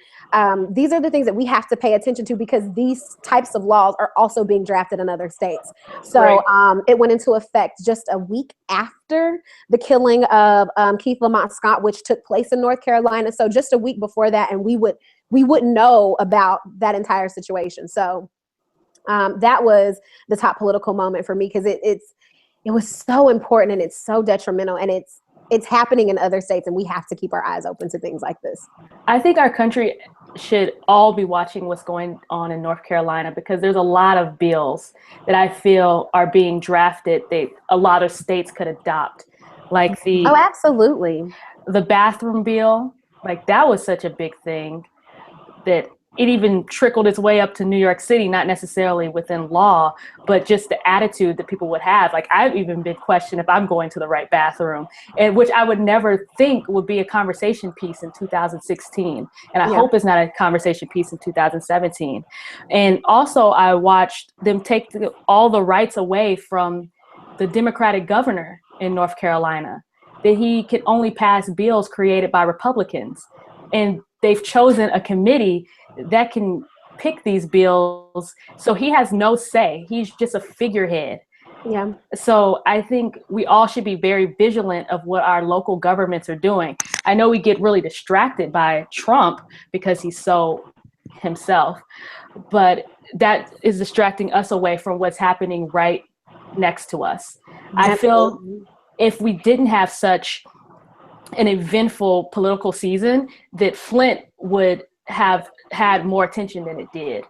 These are the things that we have to pay attention to, because these types of laws are also being drafted in other states. So it went into effect just a week after the killing of Keith Lamont Scott, which took place in North Carolina. So just a week before that, and we wouldn't know about that entire situation. So that was the top political moment for me, because it was so important, and it's so detrimental, and it's happening in other states, and we have to keep our eyes open to things like this. I think our country should all be watching what's going on in North Carolina, because there's a lot of bills that I feel are being drafted that a lot of states could adopt. Like absolutely. The bathroom bill, like that was such a big thing that it even trickled its way up to New York City, not necessarily within law, but just the attitude that people would have. Like, I've even been questioned if I'm going to the right bathroom, and which I would never think would be a conversation piece in 2016. And I hope it's not a conversation piece in 2017. And also I watched them take all the rights away from the Democratic governor in North Carolina, that he can only pass bills created by Republicans. And they've chosen a committee that can pick these bills. So he has no say. He's just a figurehead. Yeah. So I think we all should be very vigilant of what our local governments are doing. I know we get really distracted by Trump because he's so himself, but that is distracting us away from what's happening right next to us. I feel if we didn't have such an eventful political season, that Flint would have had more attention than it did.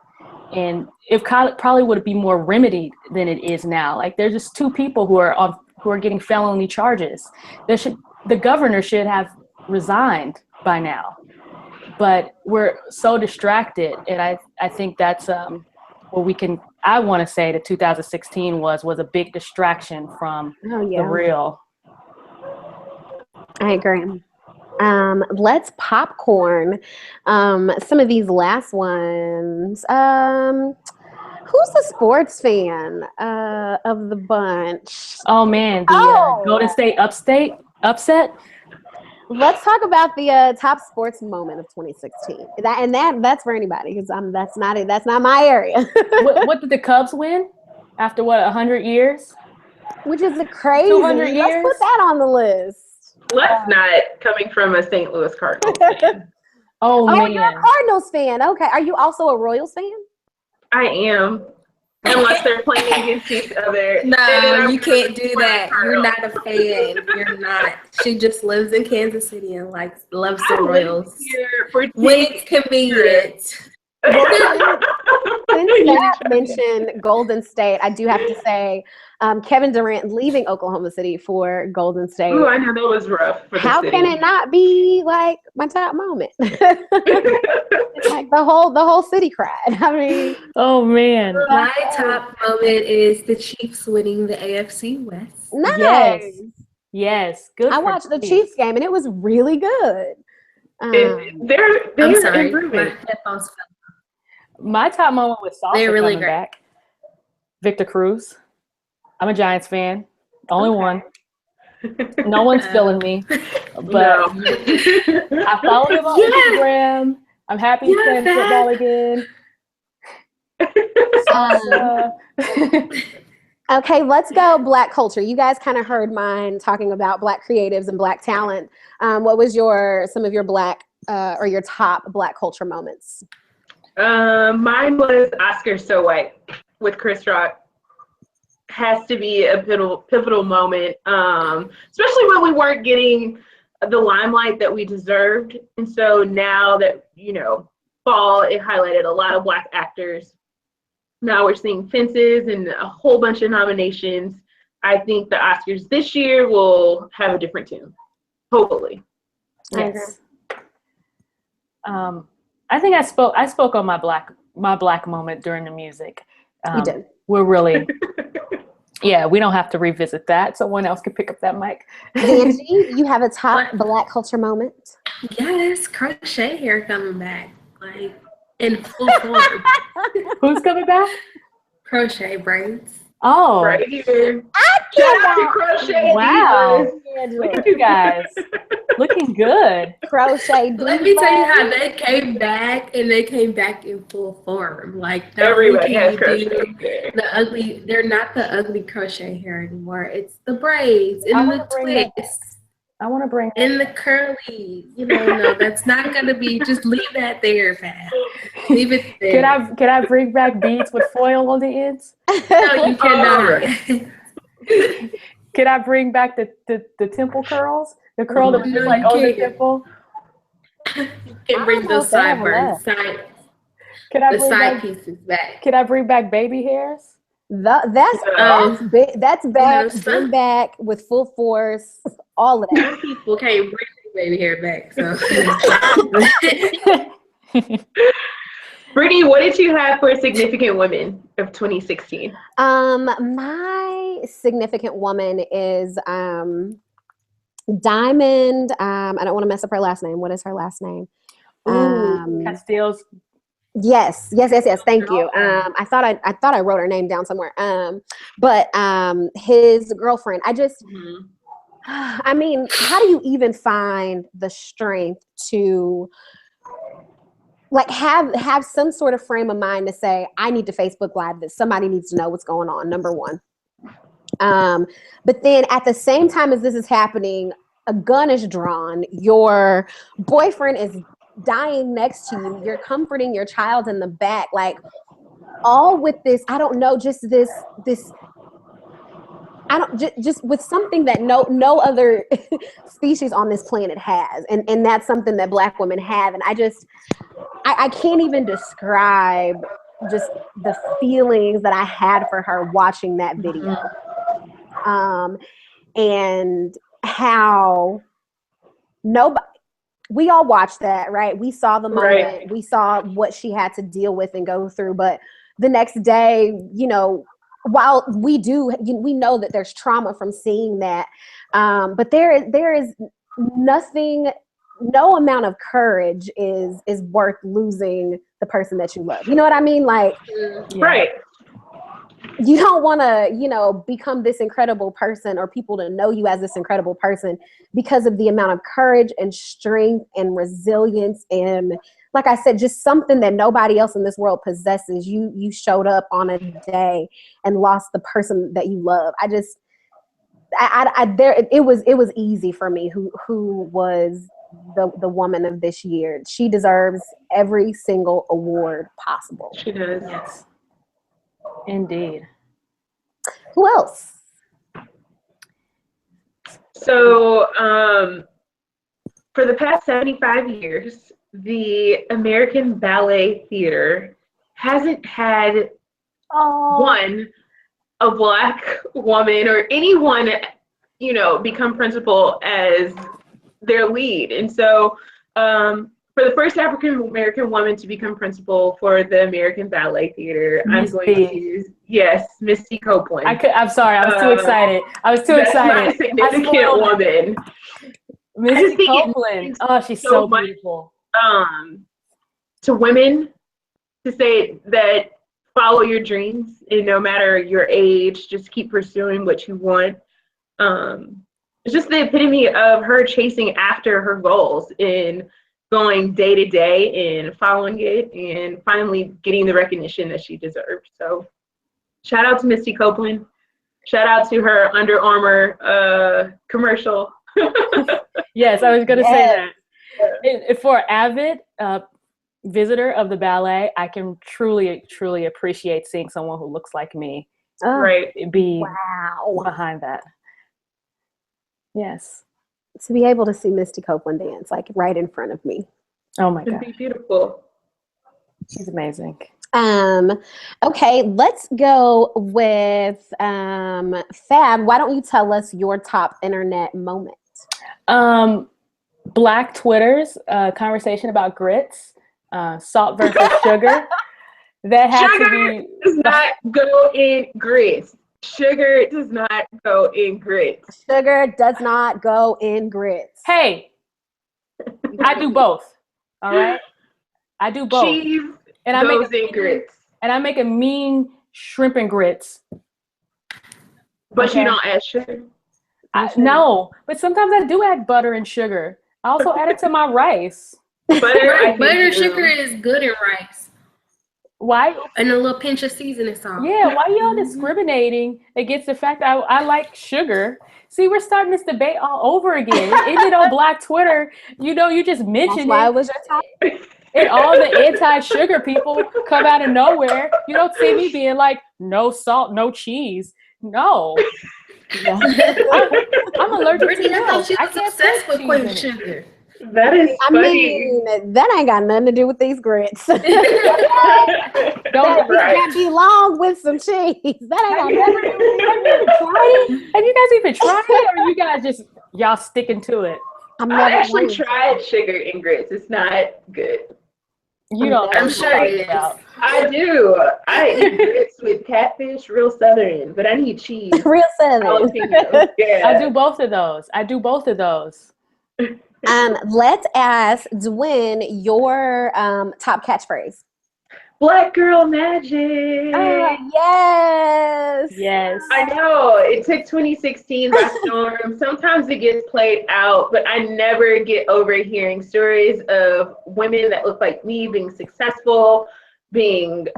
And it probably would be more remedied than it is now. Like, there's just 2 people who are getting felony charges. The governor should have resigned by now. But we're so distracted, and I think that's what I want to say that 2016 was a big distraction from the real. I agree. Let's popcorn some of these last ones. Who's the sports fan of the bunch? Oh man, the Golden State upset. Let's talk about the top sports moment of 2016. That's for anybody, because that's not my area. What did the Cubs win after 100 years? Which is crazy. 200 years. Let's put that on the list. Let's not, coming from a St. Louis Cardinals fan. Oh man, you're a Cardinals fan. Okay, are you also a Royals fan? I am. Unless they're playing against each other. No, you can't do that. You're not a fan. You're not. She just lives in Kansas City and loves the Royals. When it's convenient. Since you mentioned Golden State, I do have to say, Kevin Durant leaving Oklahoma City for Golden State. Ooh, I know that was rough. How can it not be like my top moment? Like the whole city cried. I mean, oh man. My top moment is the Chiefs winning the AFC West. Nice. Yes. Good. I watched the Chiefs game and it was really good. They're I'm sorry, improving. my headphones fell. My top moment was Salsa They're really coming great. back. Victor Cruz. I'm a Giants fan. Only one. No one's feeling me. But I follow him on Instagram. I'm happy he's playing football again. Okay, let's go Black culture. You guys kind of heard mine talking about Black creatives and Black talent. What was some of your Black or your top Black culture moments? Mine was Oscar So White with Chris Rock. Has to be a pivotal moment, especially when we weren't getting the limelight that we deserved. And so now that, fall, it highlighted a lot of Black actors. Now we're seeing Fences and a whole bunch of nominations. I think the Oscars this year will have a different tune, hopefully. Yes. I think I spoke on my black moment during the music. You did. We're really, yeah, we don't have to revisit that. Someone else can pick up that mic. Angie, you have a top Black culture moment? Yes, crochet hair coming back, like in full form. Who's coming back? Crochet braids. Oh, Right here. Shout out to Crochet wow. Divas. Look at you guys. Looking good. Crochet. Let me tell you how they came back, and they came back in full form. Like Everybody has crochet hair. the ugly. They're not the ugly crochet hair anymore. It's the braids and the twists. I want to bring in the curly, no, that's not gonna be. Just leave that there, Pat. Leave it there. Can I bring back beads with foil on the ends? No, you cannot. Can I bring back the temple curls? The curl that was just like on the temple. You can bring those sideburns, side pieces back. Can I bring back baby hairs? That's back. Bring back with full force. All of that. Some people can't bring baby hair back. So, Brittany, what did you have for significant women of 2016? My significant woman is Diamond. I don't want to mess up her last name. What is her last name? Castiles. Yes. Thank you. I thought I wrote her name down somewhere. But his girlfriend. I mean, how do you even find the strength to like have some sort of frame of mind to say, I need to Facebook Live this. Somebody needs to know what's going on, number one. But then at the same time as this is happening, a gun is drawn. Your boyfriend is dying next to you. You're comforting your child in the back. Like all with this, I don't know, just this just with something that no other species on this planet has, and that's something that Black women have. And I can't even describe just the feelings that I had for her watching that video, and how we all watched that, right? We saw the moment, right. We saw what she had to deal with and go through, but the next day, while we know that there's trauma from seeing that, but there is nothing, no amount of courage is worth losing the person that you love. You know what I mean? Like, right. You don't want to, become this incredible person or people to know you as this incredible person because of the amount of courage and strength and resilience and, like I said, just something that nobody else in this world possesses. You showed up on a day and lost the person that you love. It was easy for me who was the woman of this year. She deserves every single award possible. She does. Yes. Indeed. Who else? So, for the past 75 years, the American Ballet Theater hasn't had a Black woman or anyone, become principal as their lead. And so, for the first African American woman to become principal for the American Ballet Theater, I'm going to use, Misty Copeland. I'm sorry, I was too excited. That's my significant woman. Misty Copeland. Oh, she's so beautiful. To women, to say that follow your dreams, and no matter your age, just keep pursuing what you want. It's just the epitome of her chasing after her goals and going day to day and following it and finally getting the recognition that she deserved. So shout out to Misty Copeland. Shout out to her Under Armour commercial. Yes, I was going to say Yes. that. And for avid visitor of the ballet, I can truly, truly appreciate seeing someone who looks like me Oh, Right. be wow. behind that. Yes. To be able to see Misty Copeland dance, like right in front of me. Oh my It'd God. be beautiful. She's amazing. Okay, let's go with Fab. Why don't you tell us your top internet moment? Black Twitter's conversation about grits, salt versus sugar. That had to Sugar be. does not go in grits. Sugar does not go in grits. Sugar does not go in grits. Hey, I do both. All right, I do both, Cheese and I goes in grits. make a mean shrimp and grits. But Okay. you don't add sugar. No, but sometimes I do add butter and sugar. I also add it to my rice. Butter, I Butter, do. sugar is good in rice. Why? And a little pinch of seasoning salt. Yeah, why y'all discriminating against the fact that I like sugar? See, we're starting this debate all over again. Isn't it on Black Twitter? You know, you just That's mentioned why it it, was your top. and all the anti-sugar people come out of nowhere. You don't see me being like, no salt, no cheese. No. I'm allergic Brittany, to I milk. thought you I was can't obsessed put with Queen cheese in it. Sugar. That is I funny. mean, that ain't got nothing to do with these grits. Don't That Right. belong with some cheese. That ain't got nothing to do with Have you even tried it? Have you guys even tried it, or you guys just y'all sticking to it? I'm I never actually going to. tried sugar and grits. It's not good. You don't. I'm know sure what I'm it is. talking about. I do. I eat grits with catfish, real southern, but I need cheese. Real Southern. Jalapeno. Yeah. I do both of those. Let's ask Dwayne your top catchphrase. Black girl magic. Yes. Yes. I know. It took 2016 by storm. Sometimes it gets played out, but I never get over hearing stories of women that look like me being successful, being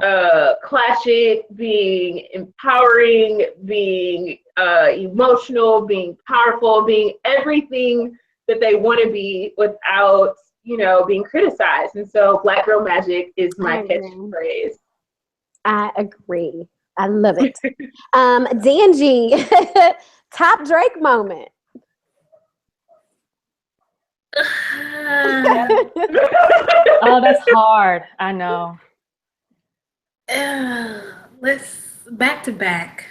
classic, being empowering, being emotional, being powerful, being everything that they want to be without, being criticized. And so Black girl magic is my I agree. catchphrase. I agree. I love it. Danji, top Drake moment. Oh, that's hard. I know. Let's back to back.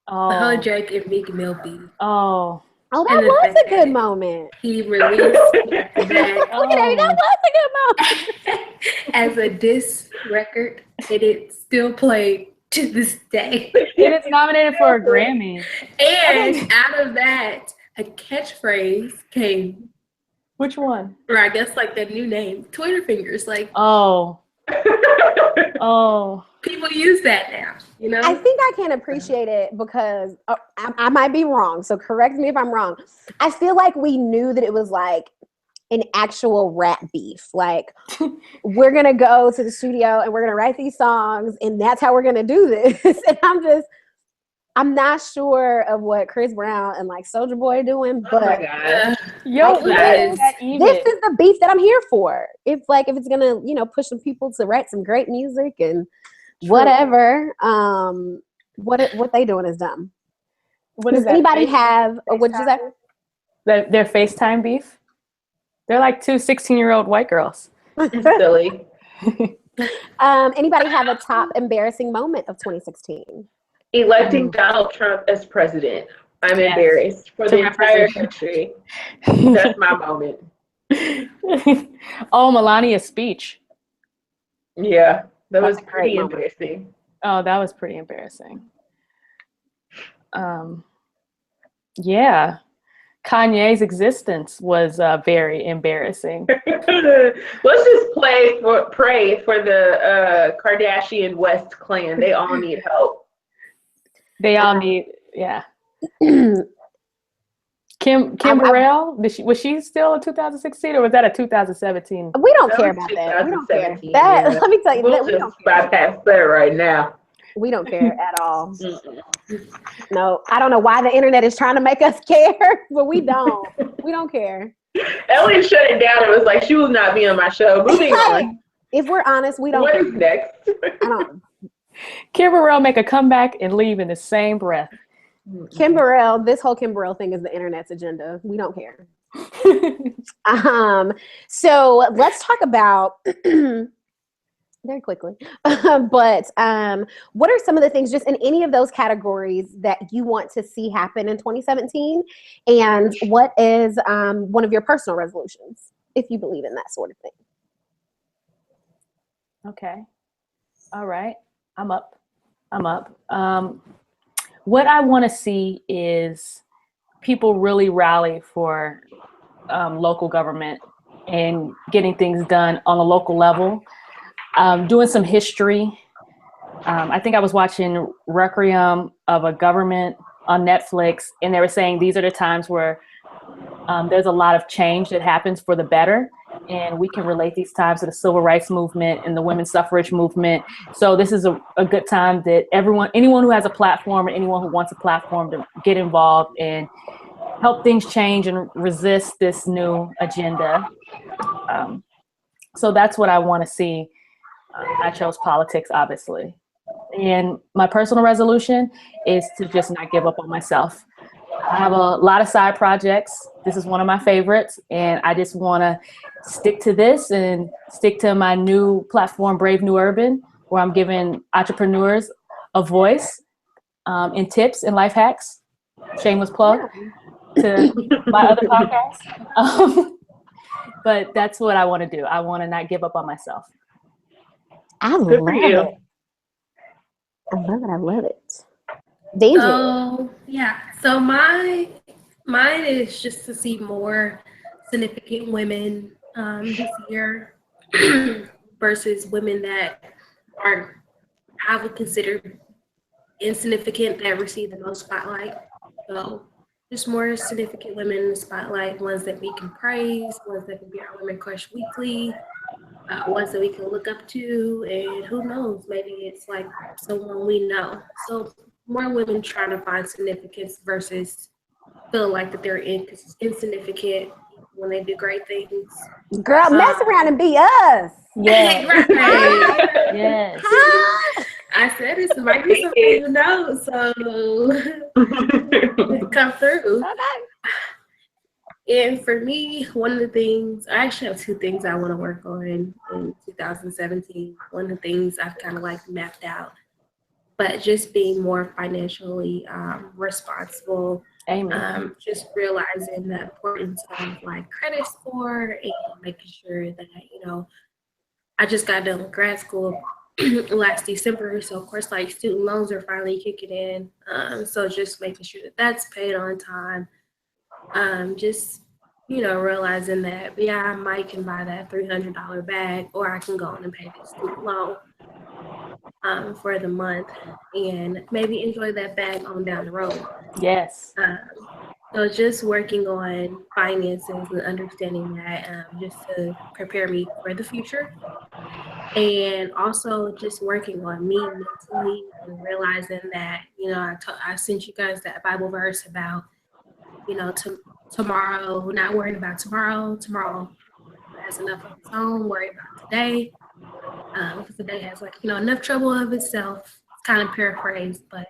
The Oh. whole Drake and Meek Mill beat. Oh. Oh, that And the was fact a good that- moment. He released back to back Look at that. That was a good moment. as a diss record, and it still played to this day. It is nominated for a Grammy. And out of that, a catchphrase came, Which one? or I guess like that new name, Twitter fingers. Like Oh. Oh. people use that now, you know? I think I can appreciate it because I might be wrong. So correct me if I'm wrong. I feel like we knew that it was like an actual rap beef. Like we're going to go to the studio and we're going to write these songs and that's how we're going to do this. And I'm not sure of what Chris Brown and like Soulja Boy are doing, Oh my but God. Yo, Like, what yes. is that even? this is the beef that I'm here for. If it's gonna, push some people to write some great music and whatever, what they doing is dumb. What Does is that? anybody have? What did you say? Their FaceTime beef? They're like two 16-year-old white girls. Silly. Anybody have a top embarrassing moment of 2016? Electing Donald Trump as president. I'm Yes. embarrassed for To the entire represent. country. That's my moment. Oh, Melania's speech. Yeah, that That's was a great pretty moment. embarrassing. Oh, that was pretty embarrassing. Yeah. Kanye's existence was very embarrassing. Let's just pray for the Kardashian West clan. They all need help. They all need, yeah. Kim Burrell, was she still in 2016 or was that a 2017? We don't That care was about that. We don't care. 2017, That yeah. let me tell you We'll that we just don't care. bypass that right now. We don't care at all. Mm-mm. No, I don't know why the internet is trying to make us care, but we don't. We don't care. Ellen shut it down and was like, she will not be on my show. Moving on. If we're honest, we don't. What care. is next? I don't. Kim Burrell make a comeback and leave in the same breath. Kim Burrell, this whole Kim Burrell thing is the internet's agenda. We don't care. So let's talk about very quickly, but what are some of the things just in any of those categories that you want to see happen in 2017? And what is one of your personal resolutions, if you believe in that sort of thing? Okay. All right. I'm up. What I want to see is people really rally for local government and getting things done on a local level. Doing some history. I think I was watching Requiem of a Government on Netflix, and they were saying these are the times where there's a lot of change that happens for the better, and we can relate these times to the civil rights movement and the women's suffrage movement. So this is a good time that anyone who has a platform, and anyone who wants a platform, to get involved and help things change and resist this new agenda. So that's what I want to see. I chose politics, obviously. And my personal resolution is to just not give up on myself. I have a lot of side projects. This is one of my favorites, and I just want to stick to this and stick to my new platform, Brave New Urban, where I'm giving entrepreneurs a voice and tips and life hacks. Shameless plug to my other podcast. But that's what I want to do. I want to not give up on myself. I Good for you. love it. I love it. Danger. So mine is just to see more significant women this year versus women that I would consider insignificant that receive the most spotlight. So just more significant women in the spotlight, ones that we can praise, ones that can be our Women Crush Weekly, ones that we can look up to, and who knows, maybe it's like someone we know. So more women trying to find significance versus feel like that they're insignificant when they do great things. Girl, mess around and be us. Yes. Right. Yes. I said this might be something you know, so come through. And for me, one of the things, I actually have two things I want to work on in 2017. One of the things I've kind of like mapped out, but just being more financially responsible. Amen. Just realizing the importance of like credit score and making sure that, I just got done with grad school last December. So of course, like student loans are finally kicking in. So just making sure that that's paid on time. Just, realizing that, I might can buy that $300 bag, or I can go on and pay the student loan for the month and maybe enjoy that bag on down the road. Yes. So just working on finances and understanding that just to prepare me for the future. And also just working on me mentally and realizing that, I sent you guys that Bible verse about, tomorrow, not worrying about tomorrow. Tomorrow has enough of its own, worry about today. Because today has enough trouble of itself. It's kind of paraphrased, but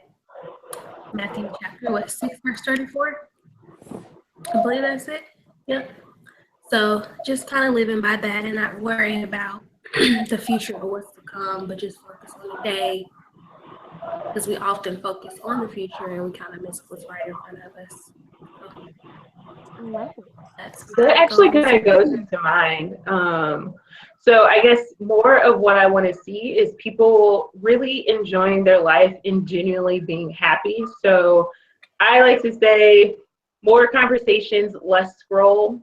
Matthew chapter 6 verse 34. I believe that's it. Yep. So just kind of living by that and not worrying about the future or what's to come, but just focus on the day. Because we often focus on the future and we kind of miss what's right in front of us. That actually kind of goes into mine. So I guess more of what I want to see is people really enjoying their life and genuinely being happy. So I like to say more conversations, less scroll,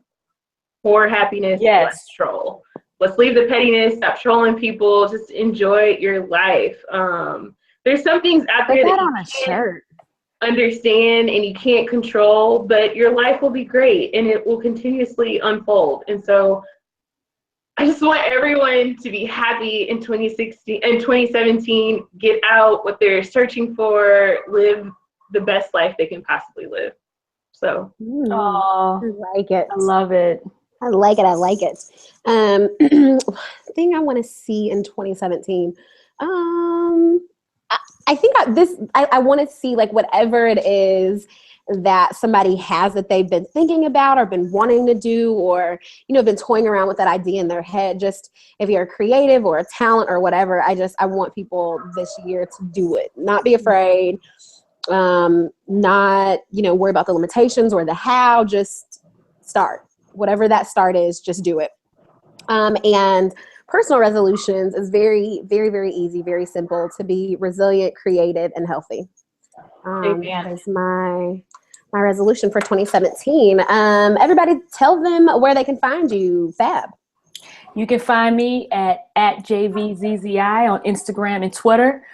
more happiness, less troll. Let's leave the pettiness, stop trolling people, just enjoy your life. There's some things out there that on you a can't shirt. understand and you can't control, but your life will be great and it will continuously unfold. And so I just want everyone to be happy in 2016 and 2017, get out what they're searching for, live the best life they can possibly live. So, Oh, I like it. I love it. I like it. I like it. Thing I want to see in 2017. I think I want to see like whatever it is that somebody has that they've been thinking about or been wanting to do, or, you know, been toying around with that idea in their head. Just if you're a creative or a talent or whatever, I want people this year to do it, not be afraid, not, you know, worry about the limitations or the how, just start. Whatever that start is, just do it. And personal resolutions is very, very, very easy, very simple: to be resilient, creative, and healthy. That is my resolution for 2017. Everybody tell them where they can find you, Fab. You can find me at JVZZI on Instagram and Twitter,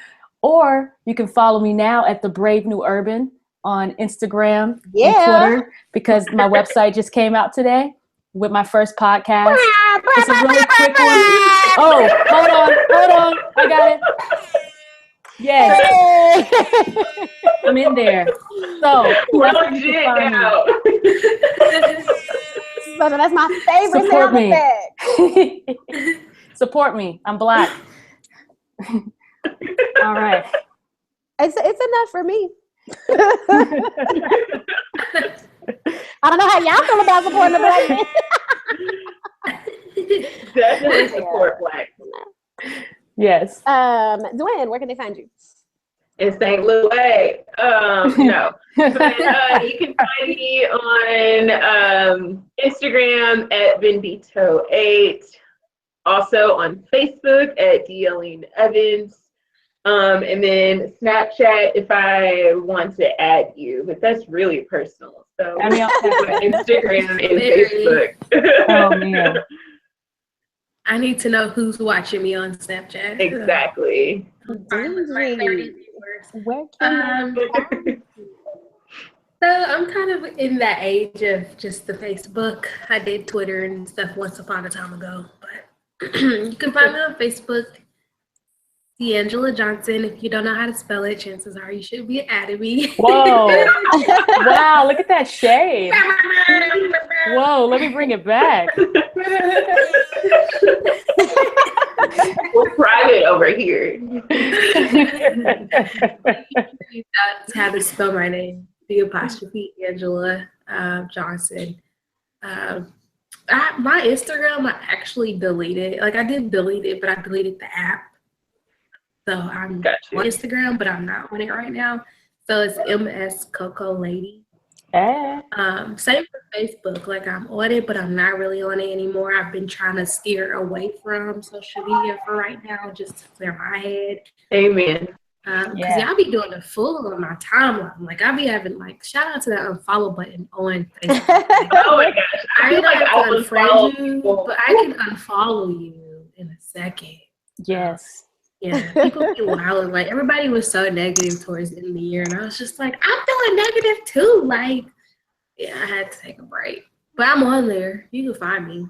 or you can follow me now at The Brave New Urban on Instagram and Twitter, because my website just came out today with my first podcast. It's a really quick one. Oh, hold on. I got it. Yes. I'm in there. So we're legit now. So that's my favorite Support sound me. effect. Support me. I'm Black. All right. It's enough for me. I don't know how y'all feel about supporting the Black man. Definitely support Black. Yes. Dwayne, where can they find you? In St. Louis. No. But you can find me on Instagram at Benbito8. Also on Facebook at Dealing Evans. And then Snapchat if I want to add you, but that's really personal. So Instagram and Facebook. Oh man. I need to know who's watching me on Snapchat. Exactly. Where can So I'm kind of in that age of just the Facebook. I did Twitter and stuff once upon a time ago, but you can find me on Facebook, D'Angela Johnson. If you don't know how to spell it, chances are you should be adding me. Whoa. Wow, look at that shade. Whoa, let me bring it back. We're private over here. That's how to spell my name. The Angela Johnson. My Instagram, I actually deleted. Like I did delete it, but I deleted the app. So I'm on Instagram, but I'm not on it right now. So it's MS Coco Lady. Same for Facebook. Like I'm on it, but I'm not really on it anymore. I've been trying to steer away from social media for right now, just to clear my head. Amen. Because y'all be doing the full on my timeline. Like I be having like shout out to that unfollow button on Facebook. Like, oh my gosh. I feel like I unfriend you, but I can unfollow you in a second. Yes. Yeah, people be wild. Like everybody was so negative towards the end of the year, and I was just like, I'm feeling negative too. Like, yeah, I had to take a break, but I'm on there. You can find me.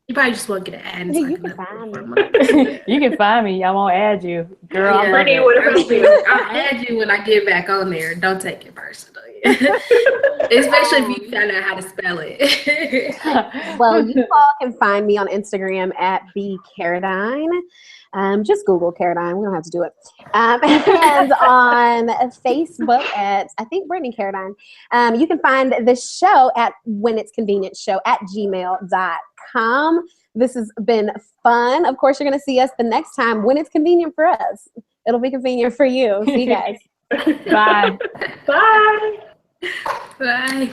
You probably just won't get an ad. You can find me. You can find me. I won't add you, girl. Yeah, Brittany, what about you? I'll add you when I get back on there. Don't take it personally, especially if you find out how to spell it. Well, you all can find me on Instagram at bcaradine. Just Google Caradine. We don't have to do it. And on Facebook at, I think, Brittany Caradine. You can find the show at whenitsconvenient@gmail.com. This has been fun. Of course, you're going to see us the next time when it's convenient for us. It'll be convenient for you. See you guys. Bye. Bye. Bye.